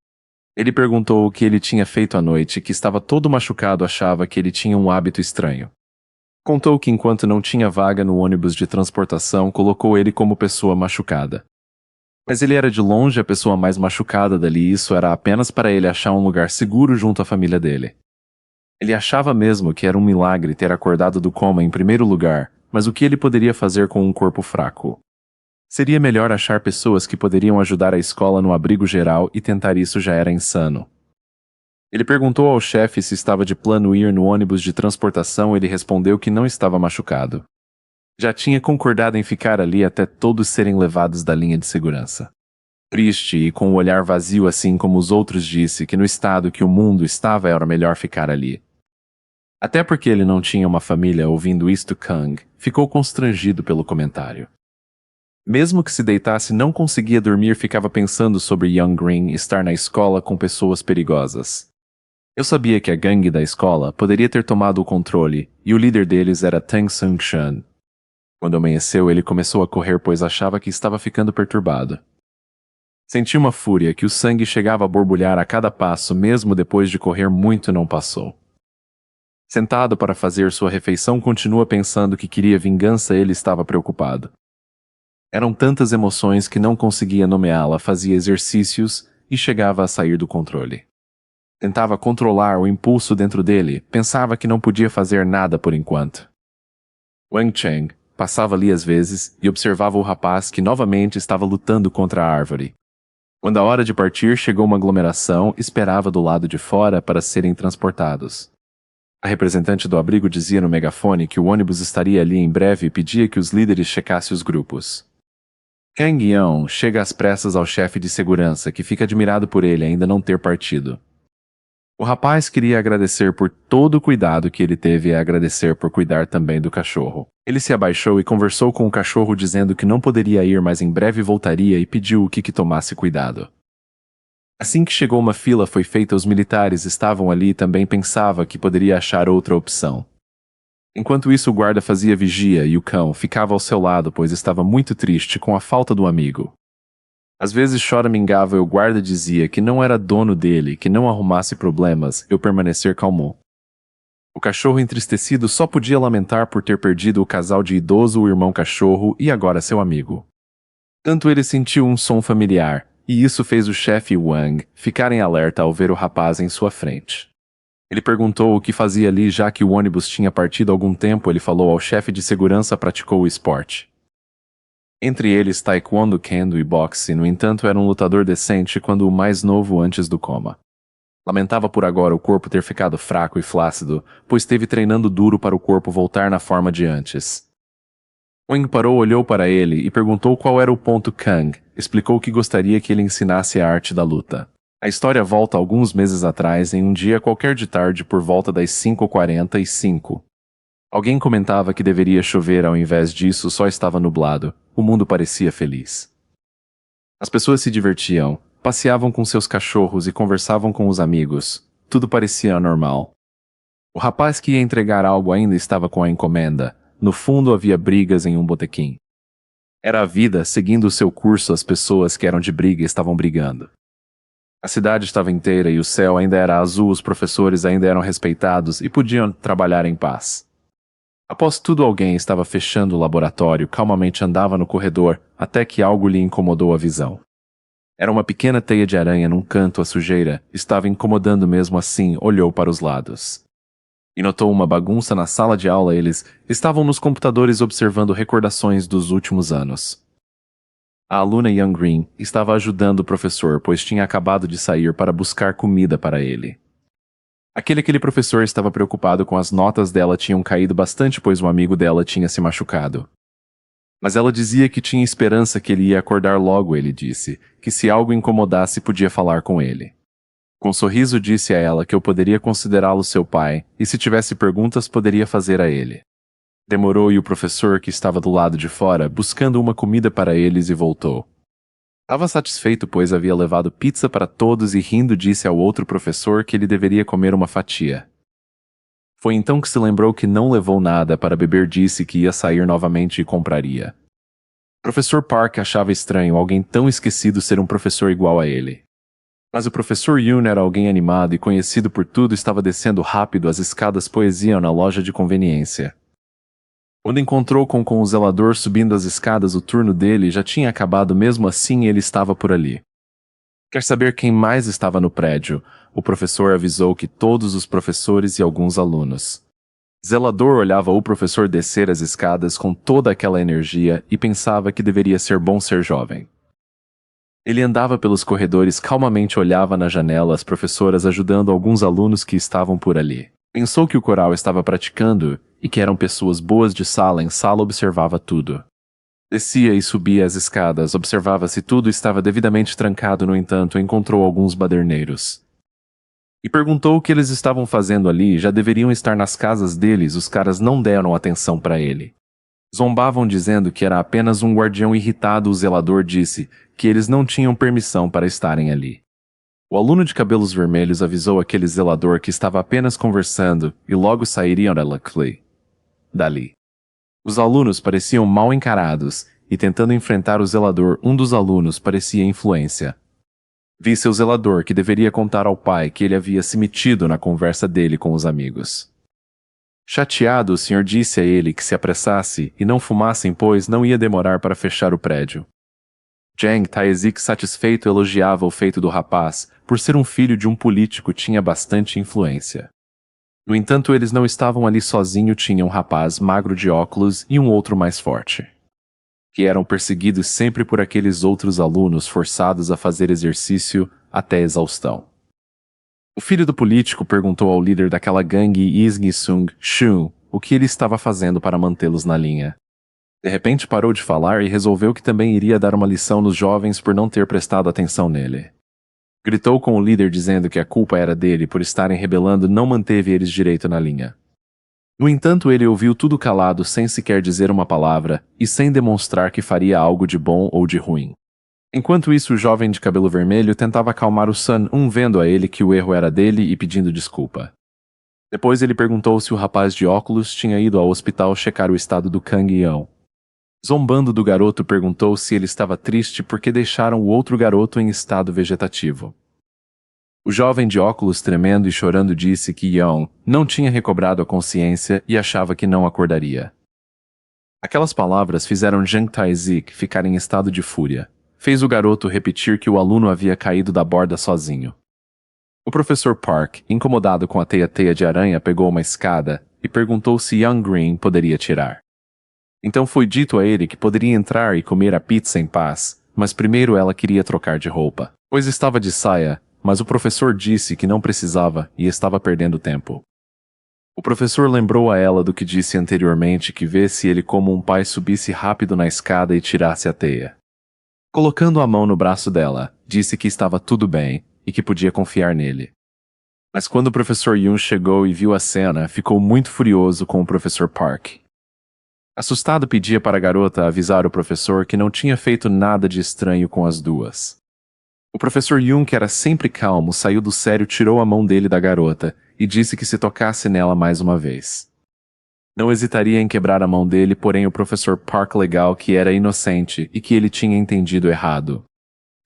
Ele perguntou o que ele tinha feito à noite, que estava todo machucado, achava que ele tinha um hábito estranho. Contou que enquanto não tinha vaga no ônibus de transportação, colocou ele como pessoa machucada. Mas ele era de longe a pessoa mais machucada dali e isso era apenas para ele achar um lugar seguro junto à família dele. Ele achava mesmo que era um milagre ter acordado do coma em primeiro lugar, mas o que ele poderia fazer com um corpo fraco? Seria melhor achar pessoas que poderiam ajudar a escola no abrigo geral e tentar isso já era insano. Ele perguntou ao chefe se estava de plano ir no ônibus de transportação. Ele respondeu que não estava machucado. Já tinha concordado em ficar ali até todos serem levados da linha de segurança. Triste e com o olhar vazio, assim como os outros, disse que no estado que o mundo estava era melhor ficar ali. Até porque ele não tinha uma família. Ouvindo isto, Kang ficou constrangido pelo comentário. Mesmo que se deitasse, não conseguia dormir, ficava pensando sobre Young Green estar na escola com pessoas perigosas. Eu sabia que a gangue da escola poderia ter tomado o controle, e o líder deles era Tang Sung-shan. Quando amanheceu, ele começou a correr, pois achava que estava ficando perturbado. Sentiu uma fúria que o sangue chegava a borbulhar a cada passo, mesmo depois de correr muito não passou. Sentado para fazer sua refeição, continua pensando que queria vingança. Ele estava preocupado. Eram tantas emoções que não conseguia nomeá-la. Fazia exercícios e chegava a sair do controle. Tentava controlar o impulso dentro dele, pensava que não podia fazer nada por enquanto. Wang Chang passava ali às vezes e observava o rapaz que novamente estava lutando contra a árvore. Quando a hora de partir chegou, uma aglomeração esperava do lado de fora para serem transportados. A representante do abrigo dizia no megafone que o ônibus estaria ali em breve e pedia que os líderes checassem os grupos. Kang Yao chega às pressas ao chefe de segurança, que fica admirado por ele ainda não ter partido. O rapaz queria agradecer por todo o cuidado que ele teve e agradecer por cuidar também do cachorro. Ele se abaixou e conversou com o cachorro dizendo que não poderia ir, mas em breve voltaria e pediu o que tomasse cuidado. Assim que chegou, uma fila foi feita. Os militares estavam ali e também pensava que poderia achar outra opção. Enquanto isso, o guarda fazia vigia e o cão ficava ao seu lado, pois estava muito triste com a falta do amigo. Às vezes choramingava e o guarda dizia que não era dono dele, que não arrumasse problemas, eu permanecer calmo. O cachorro entristecido só podia lamentar por ter perdido o casal de idoso, o irmão cachorro e agora seu amigo. Tanto ele sentiu um som familiar, e isso fez o chefe Wang ficar em alerta ao ver o rapaz em sua frente. Ele perguntou o que fazia ali, já que o ônibus tinha partido há algum tempo. Ele falou ao chefe de segurança praticou o esporte. Entre eles taekwondo, kendo e boxe. No entanto, era um lutador decente quando o mais novo antes do coma. Lamentava por agora o corpo ter ficado fraco e flácido, pois esteve treinando duro para o corpo voltar na forma de antes. Wang parou, olhou para ele e perguntou qual era o ponto. Kang explicou que gostaria que ele ensinasse a arte da luta. A história volta alguns meses atrás, em um dia qualquer de tarde por volta das 5h45. Alguém comentava que deveria chover, ao invés disso só estava nublado. O mundo parecia feliz. As pessoas se divertiam, passeavam com seus cachorros e conversavam com os amigos. Tudo parecia normal. O rapaz que ia entregar algo ainda estava com a encomenda. No fundo havia brigas em um botequim. Era a vida seguindo o seu curso. As pessoas que eram de briga estavam brigando. A cidade estava inteira e o céu ainda era azul. Os professores ainda eram respeitados e podiam trabalhar em paz. Após tudo, alguém estava fechando o laboratório. Calmamente andava no corredor até que algo lhe incomodou a visão. Era uma pequena teia de aranha num canto. A sujeira estava incomodando. Mesmo assim, olhou para os lados e notou uma bagunça na sala de aula. Eles estavam nos computadores observando recordações dos últimos anos. A aluna Young Green estava ajudando o professor, pois tinha acabado de sair para buscar comida para ele. Aquele professor estava preocupado com as notas dela tinham caído bastante, pois um amigo dela tinha se machucado. Mas ela dizia que tinha esperança que ele ia acordar logo. Ele disse que se algo incomodasse podia falar com ele. Com um sorriso disse a ela que eu poderia considerá-lo seu pai, e se tivesse perguntas poderia fazer a ele. Demorou e o professor, que estava do lado de fora, buscando uma comida para eles, e voltou. Estava satisfeito, pois havia levado pizza para todos, e rindo disse ao outro professor que ele deveria comer uma fatia. Foi então que se lembrou que não levou nada para beber, disse que ia sair novamente e compraria. Professor Park achava estranho alguém tão esquecido ser um professor igual a ele. Mas o professor Yoon era alguém animado e conhecido por tudo, estava descendo rápido as escadas poesia na loja de conveniência. Quando encontrou com o zelador subindo as escadas, o turno dele já tinha acabado, mesmo assim ele estava por ali. Quer saber quem mais estava no prédio? O professor avisou que todos os professores e alguns alunos. Zelador olhava o professor descer as escadas com toda aquela energia e pensava que deveria ser bom ser jovem. Ele andava pelos corredores calmamente, olhava na janela as professoras ajudando alguns alunos que estavam por ali. Pensou que o coral estava praticando e que eram pessoas boas de sala em sala, observava tudo. Descia e subia as escadas, observava se tudo estava devidamente trancado. No entanto, encontrou alguns baderneiros. E perguntou o que eles estavam fazendo ali. Já deveriam estar nas casas deles. Os caras não deram atenção para ele. Zombavam dizendo que era apenas um guardião irritado. O zelador disse que eles não tinham permissão para estarem ali. O aluno de cabelos vermelhos avisou aquele zelador que estava apenas conversando e logo sairiam dali. Os alunos pareciam mal encarados, e tentando enfrentar o zelador, um dos alunos parecia influência. Vi seu zelador que deveria contar ao pai que ele havia se metido na conversa dele com os amigos. Chateado, o senhor disse a ele que se apressasse e não fumassem, pois não ia demorar para fechar o prédio. Jang Tae-sik, satisfeito, elogiava o feito do rapaz. Por ser um filho de um político, tinha bastante influência. No entanto, eles não estavam ali sozinhos. Tinha um rapaz magro de óculos e um outro mais forte, que eram perseguidos sempre por aqueles outros alunos, forçados a fazer exercício até exaustão. O filho do político perguntou ao líder daquela gangue, Isgi Sung-Shun, o que ele estava fazendo para mantê-los na linha. De repente parou de falar e resolveu que também iria dar uma lição nos jovens por não ter prestado atenção nele. Gritou com o líder dizendo que a culpa era dele por estarem rebelando, não manteve eles direito na linha. No entanto, ele ouviu tudo calado, sem sequer dizer uma palavra, e sem demonstrar que faria algo de bom ou de ruim. Enquanto isso, o jovem de cabelo vermelho tentava acalmar o Sun, vendo a ele que o erro era dele e pedindo desculpa. Depois ele perguntou se o rapaz de óculos tinha ido ao hospital checar o estado do Kang Yeon. Zombando do garoto, perguntou se ele estava triste porque deixaram o outro garoto em estado vegetativo. O jovem de óculos, tremendo e chorando, disse que Yeon não tinha recobrado a consciência e achava que não acordaria. Aquelas palavras fizeram Jang Tae-sik ficar em estado de fúria. Fez o garoto repetir que o aluno havia caído da borda sozinho. O professor Park, incomodado com a teia de aranha, pegou uma escada e perguntou se Young Green poderia tirar. Então foi dito a ele que poderia entrar e comer a pizza em paz, mas primeiro ela queria trocar de roupa, pois estava de saia, mas o professor disse que não precisava e estava perdendo tempo. O professor lembrou a ela do que disse anteriormente, que visse ele como um pai subisse rápido na escada e tirasse a teia. Colocando a mão no braço dela, disse que estava tudo bem e que podia confiar nele. Mas quando o professor Yoon chegou e viu a cena, ficou muito furioso com o professor Park. Assustado, pedia para a garota avisar o professor que não tinha feito nada de estranho com as duas. O professor Yoon, que era sempre calmo, saiu do sério, tirou a mão dele da garota e disse que se tocasse nela mais uma vez, não hesitaria em quebrar a mão dele, porém o professor Park legal que era inocente e que ele tinha entendido errado.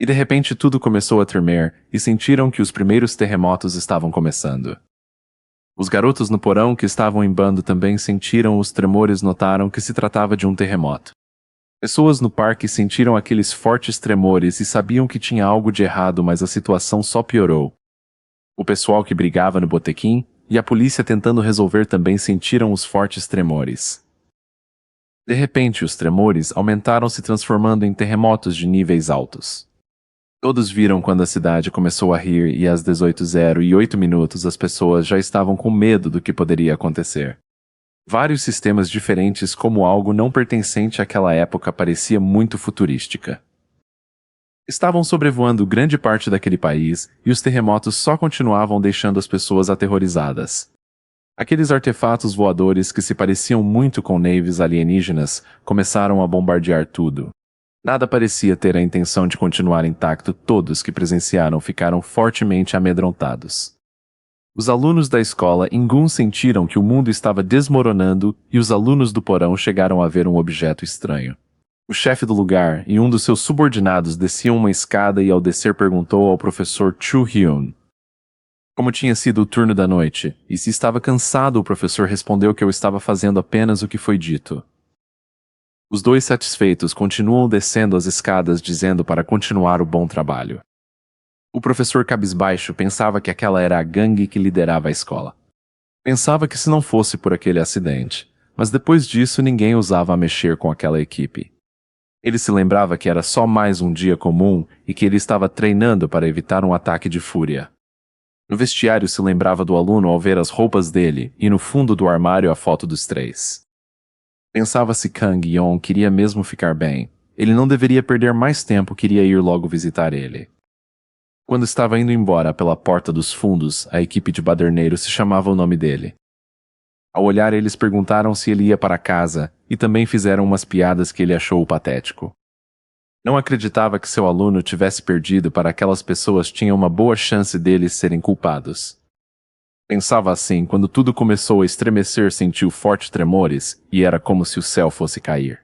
E de repente tudo começou a tremer e sentiram que os primeiros terremotos estavam começando. Os garotos no porão que estavam em bando também sentiram os tremores, notaram que se tratava de um terremoto. Pessoas no parque sentiram aqueles fortes tremores e sabiam que tinha algo de errado, mas a situação só piorou. O pessoal que brigava no botequim e a polícia tentando resolver também sentiram os fortes tremores. De repente, os tremores aumentaram, se transformando em terremotos de níveis altos. Todos viram quando a cidade começou a rir e às 18h08 as pessoas já estavam com medo do que poderia acontecer. Vários sistemas diferentes, como algo não pertencente àquela época, parecia muito futurística. Estavam sobrevoando grande parte daquele país e os terremotos só continuavam deixando as pessoas aterrorizadas. Aqueles artefatos voadores que se pareciam muito com naves alienígenas começaram a bombardear tudo. Nada parecia ter a intenção de continuar intacto. Todos que presenciaram ficaram fortemente amedrontados. Os alunos da escola Ingun sentiram que o mundo estava desmoronando e os alunos do porão chegaram a ver um objeto estranho. O chefe do lugar e um dos seus subordinados desciam uma escada e ao descer perguntou ao professor Chu Hyun como tinha sido o turno da noite, e se estava cansado. O professor respondeu que eu estava fazendo apenas o que foi dito. Os dois satisfeitos continuam descendo as escadas dizendo para continuar o bom trabalho. O professor cabisbaixo pensava que aquela era a gangue que liderava a escola. Pensava que se não fosse por aquele acidente, mas depois disso ninguém ousava mexer com aquela equipe. Ele se lembrava que era só mais um dia comum e que ele estava treinando para evitar um ataque de fúria. No vestiário se lembrava do aluno ao ver as roupas dele e no fundo do armário a foto dos três. Pensava se Kang Yeon queria mesmo ficar bem. Ele não deveria perder mais tempo, queria ir logo visitar ele. Quando estava indo embora pela porta dos fundos, a equipe de baderneiros se chamava o nome dele. Ao olhar, eles perguntaram se ele ia para casa e também fizeram umas piadas que ele achou patético. Não acreditava que seu aluno tivesse perdido. Para aquelas pessoas tinha uma boa chance deles serem culpados. Pensava assim quando tudo começou a estremecer, sentiu fortes tremores e era como se o céu fosse cair.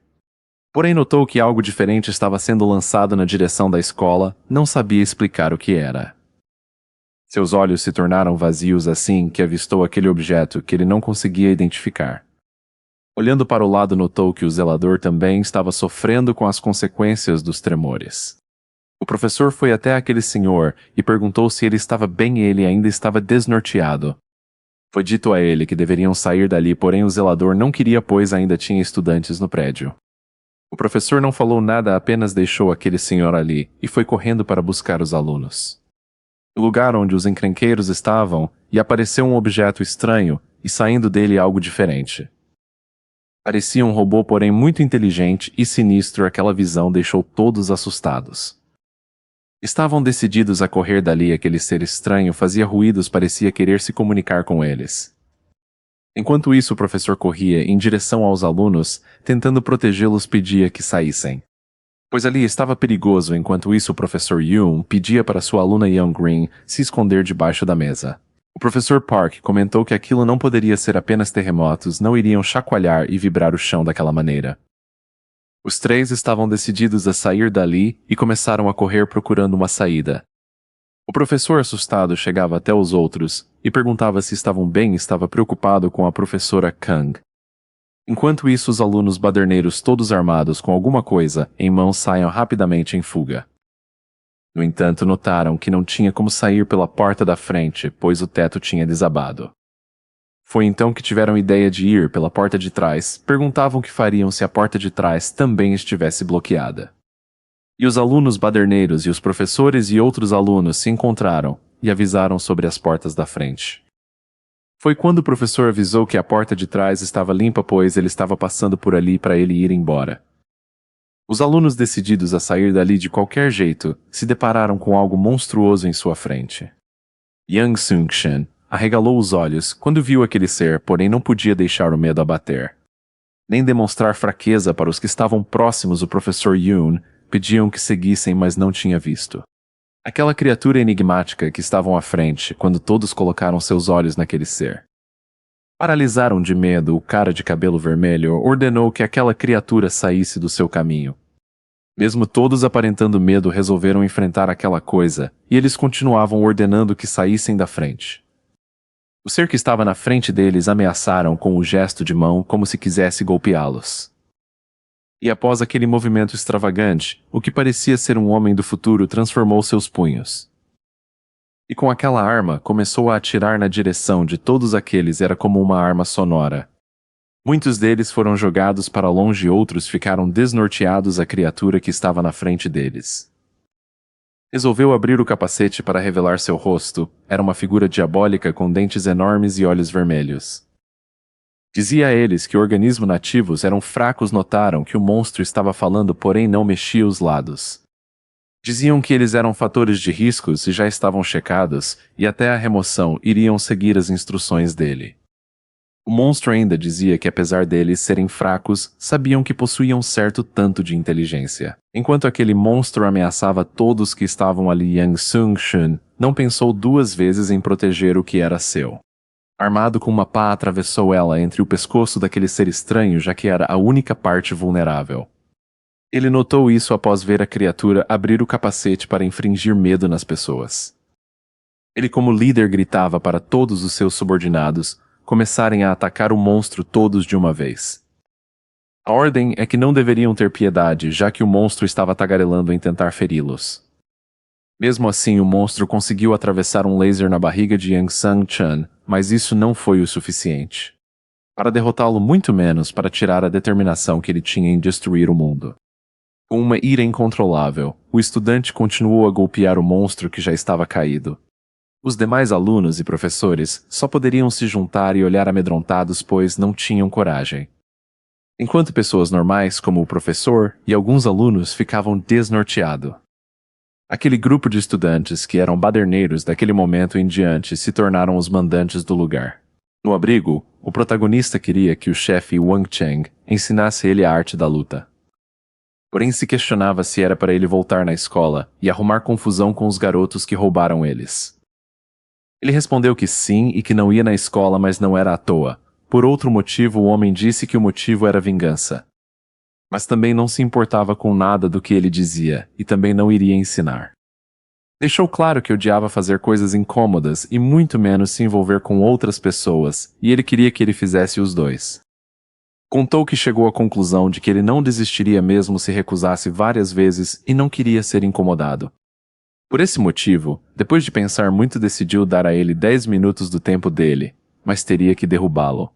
Porém notou que algo diferente estava sendo lançado na direção da escola, não sabia explicar o que era. Seus olhos se tornaram vazios assim que avistou aquele objeto que ele não conseguia identificar. Olhando para o lado, notou que o zelador também estava sofrendo com as consequências dos tremores. O professor foi até aquele senhor e perguntou se ele estava bem. Ele ainda estava desnorteado. Foi dito a ele que deveriam sair dali, porém o zelador não queria, pois ainda tinha estudantes no prédio. O professor não falou nada, apenas deixou aquele senhor ali e foi correndo para buscar os alunos. No lugar onde os encrenqueiros estavam, e apareceu um objeto estranho e saindo dele algo diferente. Parecia um robô, porém muito inteligente e sinistro. Aquela visão deixou todos assustados. Estavam decididos a correr dali. Aquele ser estranho fazia ruídos, parecia querer se comunicar com eles. Enquanto isso, o professor corria em direção aos alunos, tentando protegê-los, pedia que saíssem. Pois ali estava perigoso. Enquanto isso, o professor Yoon pedia para sua aluna Young Green se esconder debaixo da mesa. O professor Park comentou que aquilo não poderia ser apenas terremotos, não iriam chacoalhar e vibrar o chão daquela maneira. Os três estavam decididos a sair dali e começaram a correr procurando uma saída. O professor, assustado, chegava até os outros e perguntava se estavam bem. Estava preocupado com a professora Kang. Enquanto isso, os alunos baderneiros, todos armados com alguma coisa em mãos, saiam rapidamente em fuga. No entanto, notaram que não tinha como sair pela porta da frente, pois o teto tinha desabado. Foi então que tiveram ideia de ir pela porta de trás. Perguntavam o que fariam se a porta de trás também estivesse bloqueada. E os alunos baderneiros e os professores e outros alunos se encontraram e avisaram sobre as portas da frente. Foi quando o professor avisou que a porta de trás estava limpa, pois ele estava passando por ali para ele ir embora. Os alunos, decididos a sair dali de qualquer jeito, se depararam com algo monstruoso em sua frente. Yang Sung-shin arregalou os olhos quando viu aquele ser, porém não podia deixar o medo abater. Nem demonstrar fraqueza para os que estavam próximos. O professor Yoon pediam que seguissem, mas não tinha visto aquela criatura enigmática que estavam à frente quando todos colocaram seus olhos naquele ser. Paralisaram de medo. O cara de cabelo vermelho ordenou que aquela criatura saísse do seu caminho. Mesmo todos aparentando medo, resolveram enfrentar aquela coisa, e eles continuavam ordenando que saíssem da frente. O ser que estava na frente deles ameaçaram com o gesto de mão como se quisesse golpeá-los. E após aquele movimento extravagante, o que parecia ser um homem do futuro transformou seus punhos. E com aquela arma começou a atirar na direção de todos aqueles. Era como uma arma sonora. Muitos deles foram jogados para longe e outros ficaram desnorteados à criatura que estava na frente deles. Resolveu abrir o capacete para revelar seu rosto. Era uma figura diabólica com dentes enormes e olhos vermelhos. Dizia a eles que organismos nativos eram fracos. Notaram que o monstro estava falando, porém não mexia os lados. Diziam que eles eram fatores de riscos e já estavam checados, e até a remoção iriam seguir as instruções dele. O monstro ainda dizia que apesar deles serem fracos, sabiam que possuíam certo tanto de inteligência. Enquanto aquele monstro ameaçava todos que estavam ali, Yang Sung-shun não pensou duas vezes em proteger o que era seu. Armado com uma pá, atravessou ela entre o pescoço daquele ser estranho, já que era a única parte vulnerável. Ele notou isso após ver a criatura abrir o capacete para infringir medo nas pessoas. Ele, como líder, gritava para todos os seus subordinados começarem a atacar o monstro todos de uma vez. A ordem é que não deveriam ter piedade, já que o monstro estava tagarelando em tentar feri-los. Mesmo assim, o monstro conseguiu atravessar um laser na barriga de Yang Sang-chan, mas isso não foi o suficiente. Para derrotá-lo, muito menos para tirar a determinação que ele tinha em destruir o mundo. Com uma ira incontrolável, o estudante continuou a golpear o monstro que já estava caído. Os demais alunos e professores só poderiam se juntar e olhar amedrontados, pois não tinham coragem. Enquanto pessoas normais, como o professor e alguns alunos, ficavam desnorteados. Aquele grupo de estudantes que eram baderneiros daquele momento em diante se tornaram os mandantes do lugar. No abrigo, o protagonista queria que o chefe Wang Cheng ensinasse ele a arte da luta. Porém se questionava se era para ele voltar na escola e arrumar confusão com os garotos que roubaram eles. Ele respondeu que sim e que não ia na escola, mas não era à toa. Por outro motivo, o homem disse que o motivo era vingança. Mas também não se importava com nada do que ele dizia e também não iria ensinar. Deixou claro que odiava fazer coisas incômodas e muito menos se envolver com outras pessoas, e ele queria que ele fizesse os dois. Contou que chegou à conclusão de que ele não desistiria mesmo se recusasse várias vezes e não queria ser incomodado. Por esse motivo, depois de pensar muito, decidiu dar a ele 10 minutos do tempo dele, mas teria que derrubá-lo.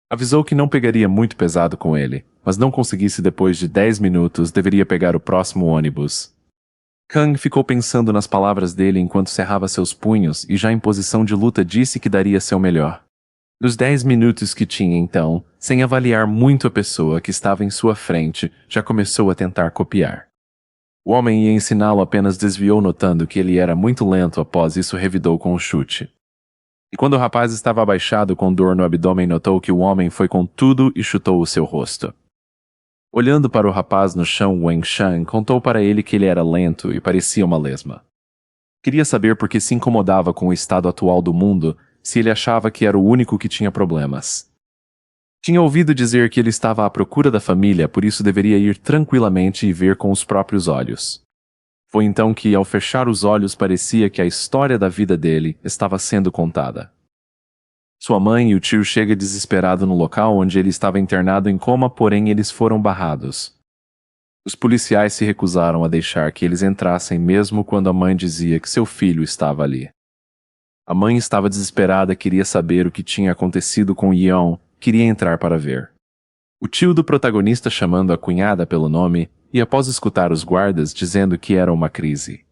Avisou que não pegaria muito pesado com ele, mas não conseguisse depois de 10 minutos, deveria pegar o próximo ônibus. Kang ficou pensando nas palavras dele enquanto cerrava seus punhos e já em posição de luta disse que daria seu melhor. Nos 10 minutos que tinha então, sem avaliar muito a pessoa que estava em sua frente, já começou a tentar copiar. O homem ia ensiná-lo, apenas desviou, notando que ele era muito lento. Após isso, revidou com um chute. E quando o rapaz estava abaixado com dor no abdômen, notou que o homem foi com tudo e chutou o seu rosto. Olhando para o rapaz no chão, Wang Shan contou para ele que ele era lento e parecia uma lesma. Queria saber por que se incomodava com o estado atual do mundo, se ele achava que era o único que tinha problemas. Tinha ouvido dizer que ele estava à procura da família, por isso deveria ir tranquilamente e ver com os próprios olhos. Foi então que, ao fechar os olhos, parecia que a história da vida dele estava sendo contada. Sua mãe e o tio chegam desesperados no local onde ele estava internado em coma, porém eles foram barrados. Os policiais se recusaram a deixar que eles entrassem mesmo quando a mãe dizia que seu filho estava ali. A mãe estava desesperada, queria saber o que tinha acontecido com Yeon, queria entrar para ver. O tio do protagonista, chamando a cunhada pelo nome, e após escutar os guardas dizendo que era uma crise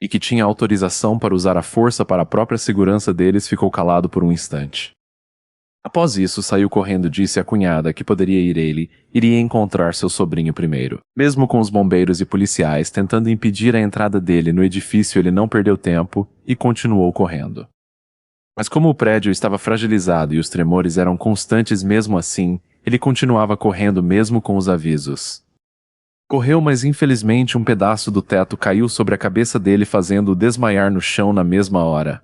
e que tinha autorização para usar a força para a própria segurança deles, ficou calado por um instante. Após isso, saiu correndo, disse à cunhada que poderia ir ele, iria encontrar seu sobrinho primeiro. Mesmo com os bombeiros e policiais tentando impedir a entrada dele no edifício, ele não perdeu tempo e continuou correndo. Mas como o prédio estava fragilizado e os tremores eram constantes mesmo assim, ele continuava correndo mesmo com os avisos. Correu, mas infelizmente um pedaço do teto caiu sobre a cabeça dele, fazendo-o desmaiar no chão na mesma hora.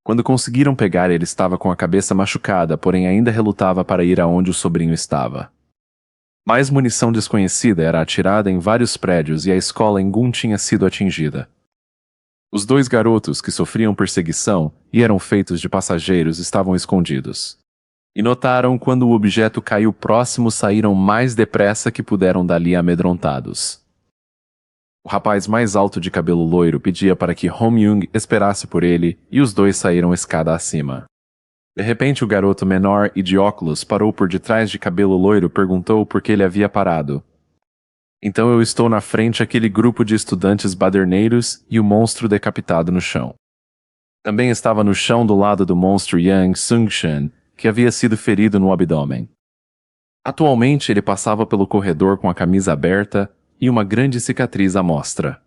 Quando conseguiram pegar, ele estava com a cabeça machucada, porém ainda relutava para ir aonde o sobrinho estava. Mais munição desconhecida era atirada em vários prédios e a escola em Gun tinha sido atingida. Os 2 garotos que sofriam perseguição e eram feitos de passageiros estavam escondidos. E notaram quando o objeto caiu próximo, saíram mais depressa que puderam dali amedrontados. O rapaz mais alto de cabelo loiro pedia para que Hong Young esperasse por ele e os 2 saíram escada acima. De repente o garoto menor e de óculos parou por detrás de cabelo loiro e perguntou por que ele havia parado. Então eu estou na frente aquele grupo de estudantes baderneiros e o monstro decapitado no chão. Também estava no chão do lado do monstro Yang Sung-shan, que havia sido ferido no abdômen. Atualmente ele passava pelo corredor com a camisa aberta e uma grande cicatriz à mostra.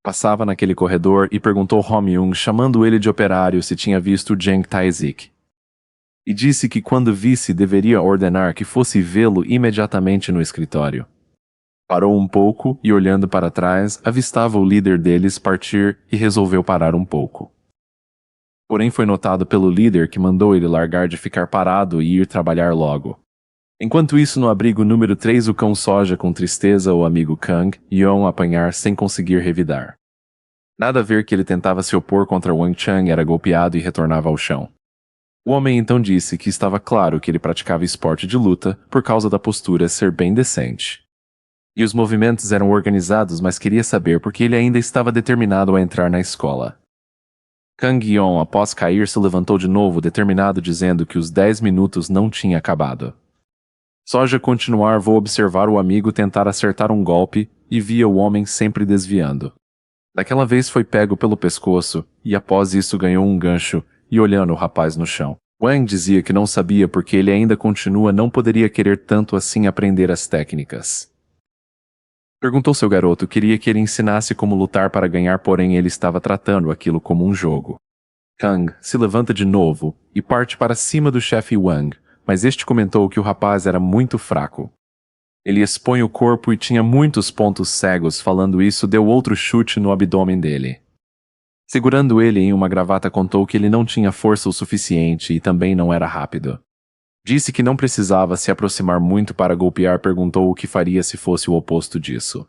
Passava naquele corredor e perguntou Hom-young, chamando ele de operário, se tinha visto Jang Tae-sik. E disse que quando visse deveria ordenar que fosse vê-lo imediatamente no escritório. Parou um pouco e, olhando para trás, avistava o líder deles partir e resolveu parar um pouco. Porém foi notado pelo líder que mandou ele largar de ficar parado e ir trabalhar logo. Enquanto isso, no abrigo número 3, o cão soja com tristeza o amigo Kang iam apanhar sem conseguir revidar. Nada a ver que ele tentava se opor contra Wang Chang, era golpeado e retornava ao chão. O homem então disse que estava claro que ele praticava esporte de luta por causa da postura ser bem decente. E os movimentos eram organizados, mas queria saber por que ele ainda estava determinado a entrar na escola. Kang Yeon, após cair, se levantou de novo, determinado, dizendo que os 10 minutos não tinham acabado. Soja continuar, vou observar o amigo tentar acertar um golpe e via o homem sempre desviando. Daquela vez foi pego pelo pescoço e após isso ganhou um gancho e olhando o rapaz no chão. Wang dizia que não sabia porque ele ainda continua não poderia querer tanto assim aprender as técnicas. Perguntou seu garoto, queria que ele ensinasse como lutar para ganhar, porém ele estava tratando aquilo como um jogo. Kang se levanta de novo e parte para cima do chefe Wang, mas este comentou que o rapaz era muito fraco. Ele expõe o corpo e tinha muitos pontos cegos, falando isso deu outro chute no abdômen dele. Segurando ele em uma gravata, contou que ele não tinha força o suficiente e também não era rápido. Disse que não precisava se aproximar muito para golpear, perguntou o que faria se fosse o oposto disso.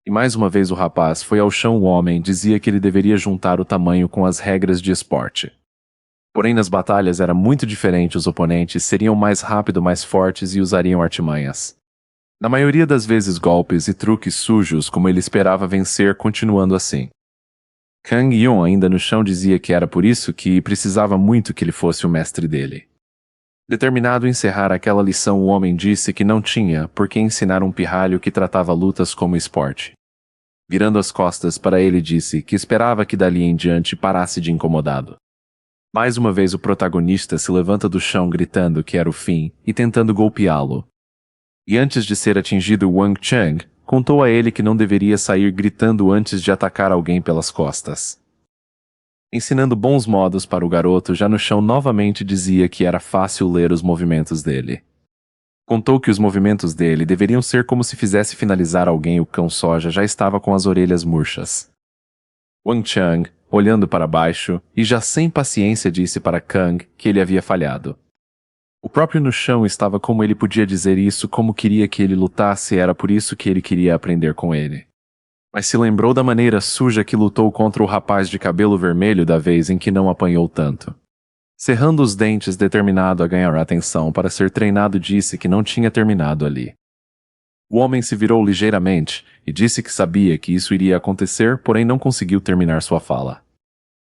E mais uma vez o rapaz foi ao chão. O homem dizia que ele deveria juntar o tamanho com as regras de esporte. Porém nas batalhas era muito diferente, os oponentes seriam mais rápidos, mais fortes e usariam artimanhas. Na maioria das vezes golpes e truques sujos, como ele esperava vencer, continuando assim. Kang Yeon, ainda no chão, dizia que era por isso que precisava muito que ele fosse o mestre dele. Determinado a encerrar aquela lição, o homem disse que não tinha por que ensinar um pirralho que tratava lutas como esporte. Virando as costas para ele, disse que esperava que dali em diante parasse de incomodado. Mais uma vez o protagonista se levanta do chão gritando que era o fim e tentando golpeá-lo. E antes de ser atingido, Wang Chang contou a ele que não deveria sair gritando antes de atacar alguém pelas costas. Ensinando bons modos para o garoto, já no chão novamente dizia que era fácil ler os movimentos dele. Contou que os movimentos dele deveriam ser como se fizesse finalizar alguém. O cão soja já estava com as orelhas murchas. Wang Chang, olhando para baixo e já sem paciência, disse para Kang que ele havia falhado. O próprio no chão estava como ele podia dizer isso, como queria que ele lutasse, era por isso que ele queria aprender com ele. Mas se lembrou da maneira suja que lutou contra o rapaz de cabelo vermelho da vez em que não apanhou tanto. Cerrando os dentes, determinado a ganhar atenção para ser treinado, disse que não tinha terminado ali. O homem se virou ligeiramente e disse que sabia que isso iria acontecer, porém não conseguiu terminar sua fala.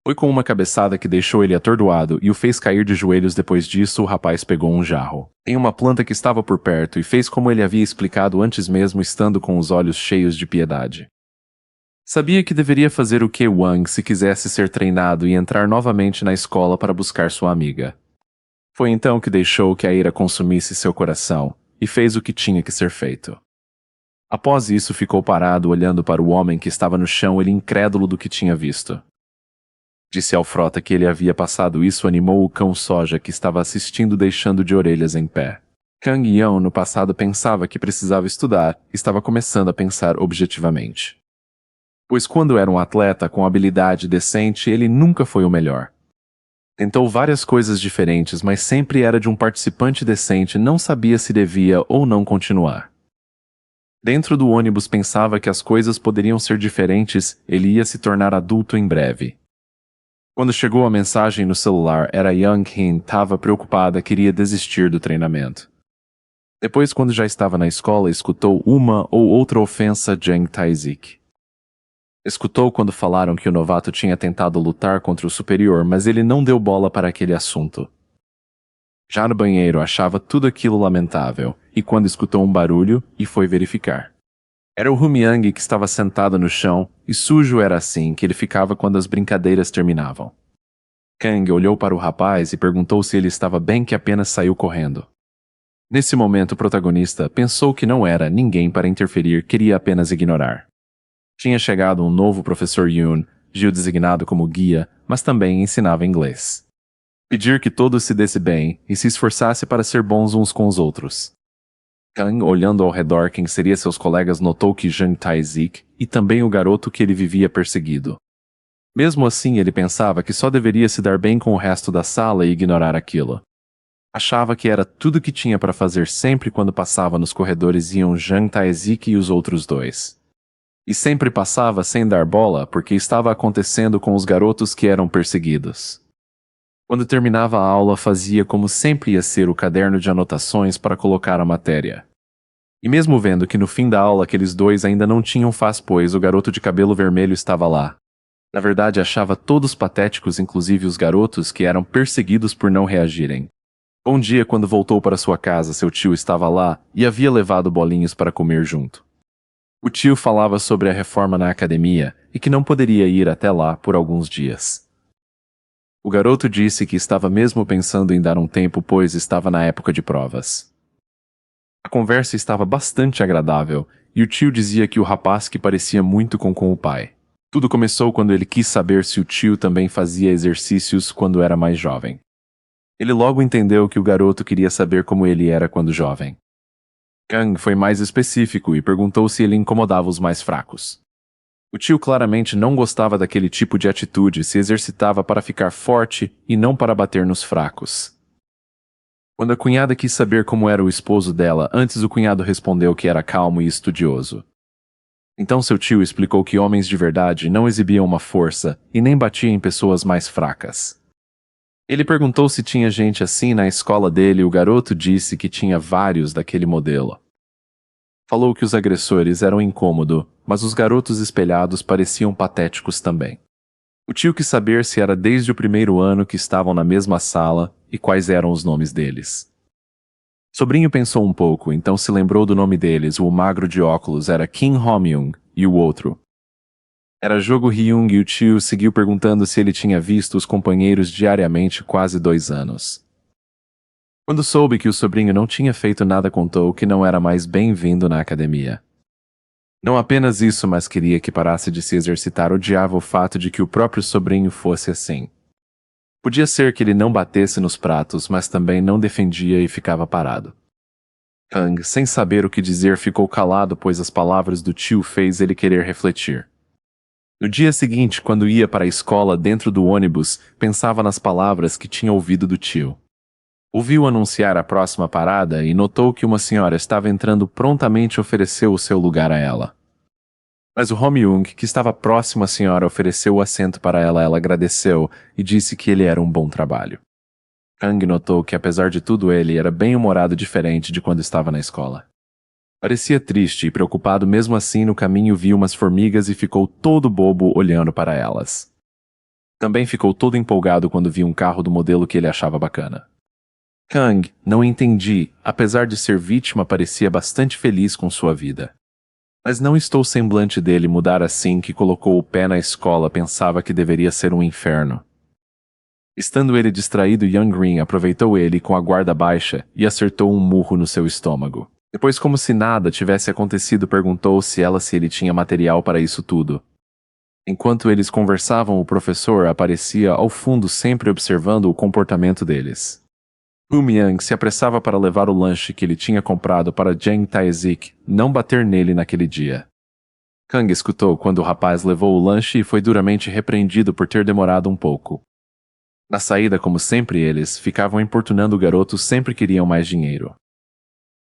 Foi com uma cabeçada que deixou ele atordoado e o fez cair de joelhos. Depois disso, o rapaz pegou um jarro em uma planta que estava por perto e fez como ele havia explicado antes, mesmo estando com os olhos cheios de piedade. Sabia que deveria fazer o que Wang se quisesse ser treinado e entrar novamente na escola para buscar sua amiga. Foi então que deixou que a ira consumisse seu coração e fez o que tinha que ser feito. Após isso, ficou parado olhando para o homem que estava no chão, ele incrédulo do que tinha visto. Disse ao frota que ele havia passado isso, animou o cão soja que estava assistindo, deixando de orelhas em pé. Kang Yeon no passado pensava que precisava estudar, estava começando a pensar objetivamente. Pois quando era um atleta com habilidade decente, ele nunca foi o melhor. Tentou várias coisas diferentes, mas sempre era de um participante decente, não sabia se devia ou não continuar. Dentro do ônibus pensava que as coisas poderiam ser diferentes, ele ia se tornar adulto em breve. Quando chegou a mensagem no celular, era Young Hin, estava preocupada, queria desistir do treinamento. Depois, quando já estava na escola, escutou uma ou outra ofensa a Jang Tae-sik. Escutou quando falaram que o novato tinha tentado lutar contra o superior, mas ele não deu bola para aquele assunto. Já no banheiro, achava tudo aquilo lamentável, e quando escutou um barulho, e foi verificar. Era o Humiang que estava sentado no chão, e sujo era assim que ele ficava quando as brincadeiras terminavam. Kang olhou para o rapaz e perguntou se ele estava bem, que apenas saiu correndo. Nesse momento, o protagonista pensou que não era ninguém para interferir, queria apenas ignorar. Tinha chegado um novo professor Yoon, Gil designado como guia, mas também ensinava inglês. Pedir que todos se desse bem e se esforçasse para ser bons uns com os outros. Kang, olhando ao redor quem seria seus colegas, notou que Jang Tae-sik e também o garoto que ele vivia perseguido. Mesmo assim, ele pensava que só deveria se dar bem com o resto da sala e ignorar aquilo. Achava que era tudo que tinha para fazer sempre quando passava nos corredores iam Jang Tae-sik e os outros dois. E sempre passava sem dar bola porque estava acontecendo com os garotos que eram perseguidos. Quando terminava a aula, fazia como sempre ia ser o caderno de anotações para colocar a matéria. E mesmo vendo que no fim da aula aqueles dois ainda não tinham faz, pois o garoto de cabelo vermelho estava lá. Na verdade, achava todos patéticos, inclusive os garotos que eram perseguidos por não reagirem. Um dia, quando voltou para sua casa, seu tio estava lá e havia levado bolinhos para comer junto. O tio falava sobre a reforma na academia e que não poderia ir até lá por alguns dias. O garoto disse que estava mesmo pensando em dar um tempo, pois estava na época de provas. A conversa estava bastante agradável e o tio dizia que o rapaz que parecia muito com o pai. Tudo começou quando ele quis saber se o tio também fazia exercícios quando era mais jovem. Ele logo entendeu que o garoto queria saber como ele era quando jovem. Kang foi mais específico e perguntou se ele incomodava os mais fracos. O tio claramente não gostava daquele tipo de atitude, se exercitava para ficar forte e não para bater nos fracos. Quando a cunhada quis saber como era o esposo dela, antes o cunhado respondeu que era calmo e estudioso. Então seu tio explicou que homens de verdade não exibiam uma força e nem batiam em pessoas mais fracas. Ele perguntou se tinha gente assim na escola dele e o garoto disse que tinha vários daquele modelo. Falou que os agressores eram incômodos, mas os garotos espelhados pareciam patéticos também. O tio quis saber se era desde o primeiro ano que estavam na mesma sala e quais eram os nomes deles. Sobrinho pensou um pouco, então se lembrou do nome deles. O magro de óculos era Kim Ho-myung e o outro era Jogo Hyung, e o tio seguiu perguntando se ele tinha visto os companheiros diariamente quase 2 anos. Quando soube que o sobrinho não tinha feito nada, contou que não era mais bem-vindo na academia. Não apenas isso, mas queria que parasse de se exercitar. Odiava o fato de que o próprio sobrinho fosse assim. Podia ser que ele não batesse nos pratos, mas também não defendia e ficava parado. Kang, sem saber o que dizer, ficou calado, pois as palavras do tio fez ele querer refletir. No dia seguinte, quando ia para a escola dentro do ônibus, pensava nas palavras que tinha ouvido do tio. Ouviu anunciar a próxima parada e notou que uma senhora estava entrando. Prontamente ofereceu o seu lugar a ela. Mas o Ho-myung, que estava próximo à senhora, ofereceu o assento para ela. Ela agradeceu e disse que ele era um bom trabalho. Kang notou que, apesar de tudo, ele era bem-humorado, diferente de quando estava na escola. Parecia triste e preocupado. Mesmo assim, no caminho viu umas formigas e ficou todo bobo olhando para elas. Também ficou todo empolgado quando viu um carro do modelo que ele achava bacana. Kang, não entendi, apesar de ser vítima, parecia bastante feliz com sua vida. Mas não estou o semblante dele mudar assim que colocou o pé na escola. Pensava que deveria ser um inferno. Estando ele distraído, Young Green aproveitou ele com a guarda baixa e acertou um murro no seu estômago. Depois, como se nada tivesse acontecido, perguntou se ele tinha material para isso tudo. Enquanto eles conversavam, o professor aparecia ao fundo, sempre observando o comportamento deles. Humiang se apressava para levar o lanche que ele tinha comprado para Jang Tae-sik não bater nele naquele dia. Kang escutou quando o rapaz levou o lanche e foi duramente repreendido por ter demorado um pouco. Na saída, como sempre, eles ficavam importunando o garoto, sempre queriam mais dinheiro.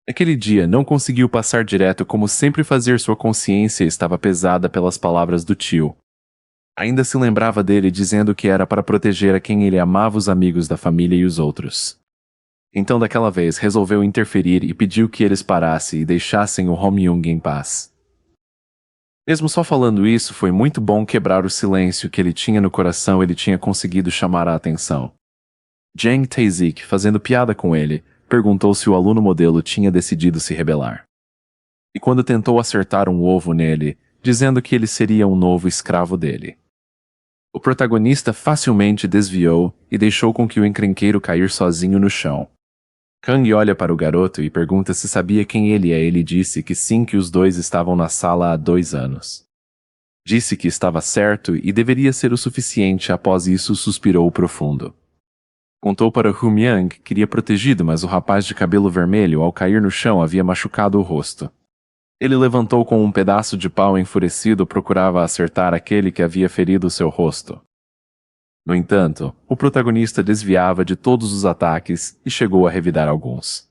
Naquele dia, não conseguiu passar direto, como sempre fazia. Sua consciência estava pesada pelas palavras do tio. Ainda se lembrava dele dizendo que era para proteger a quem ele amava, os amigos da família e os outros. Então, daquela vez, resolveu interferir e pediu que eles parassem e deixassem o Ho-myung em paz. Mesmo só falando isso, foi muito bom quebrar o silêncio que ele tinha no coração. Ele tinha conseguido chamar a atenção. Jang Tae-sik, fazendo piada com ele, perguntou se o aluno modelo tinha decidido se rebelar. E quando tentou acertar um ovo nele, dizendo que ele seria um novo escravo dele. O protagonista facilmente desviou e deixou com que o encrenqueiro cair sozinho no chão. Kang olha para o garoto e pergunta se sabia quem ele é. Ele disse que sim, que os dois estavam na sala há 2 anos. Disse que estava certo e deveria ser o suficiente. Após isso, suspirou profundo. Contou para Humyang que queria protegido, mas o rapaz de cabelo vermelho, ao cair no chão, havia machucado o rosto. Ele levantou com um pedaço de pau enfurecido, procurava acertar aquele que havia ferido seu rosto. No entanto, o protagonista desviava de todos os ataques e chegou a revidar alguns.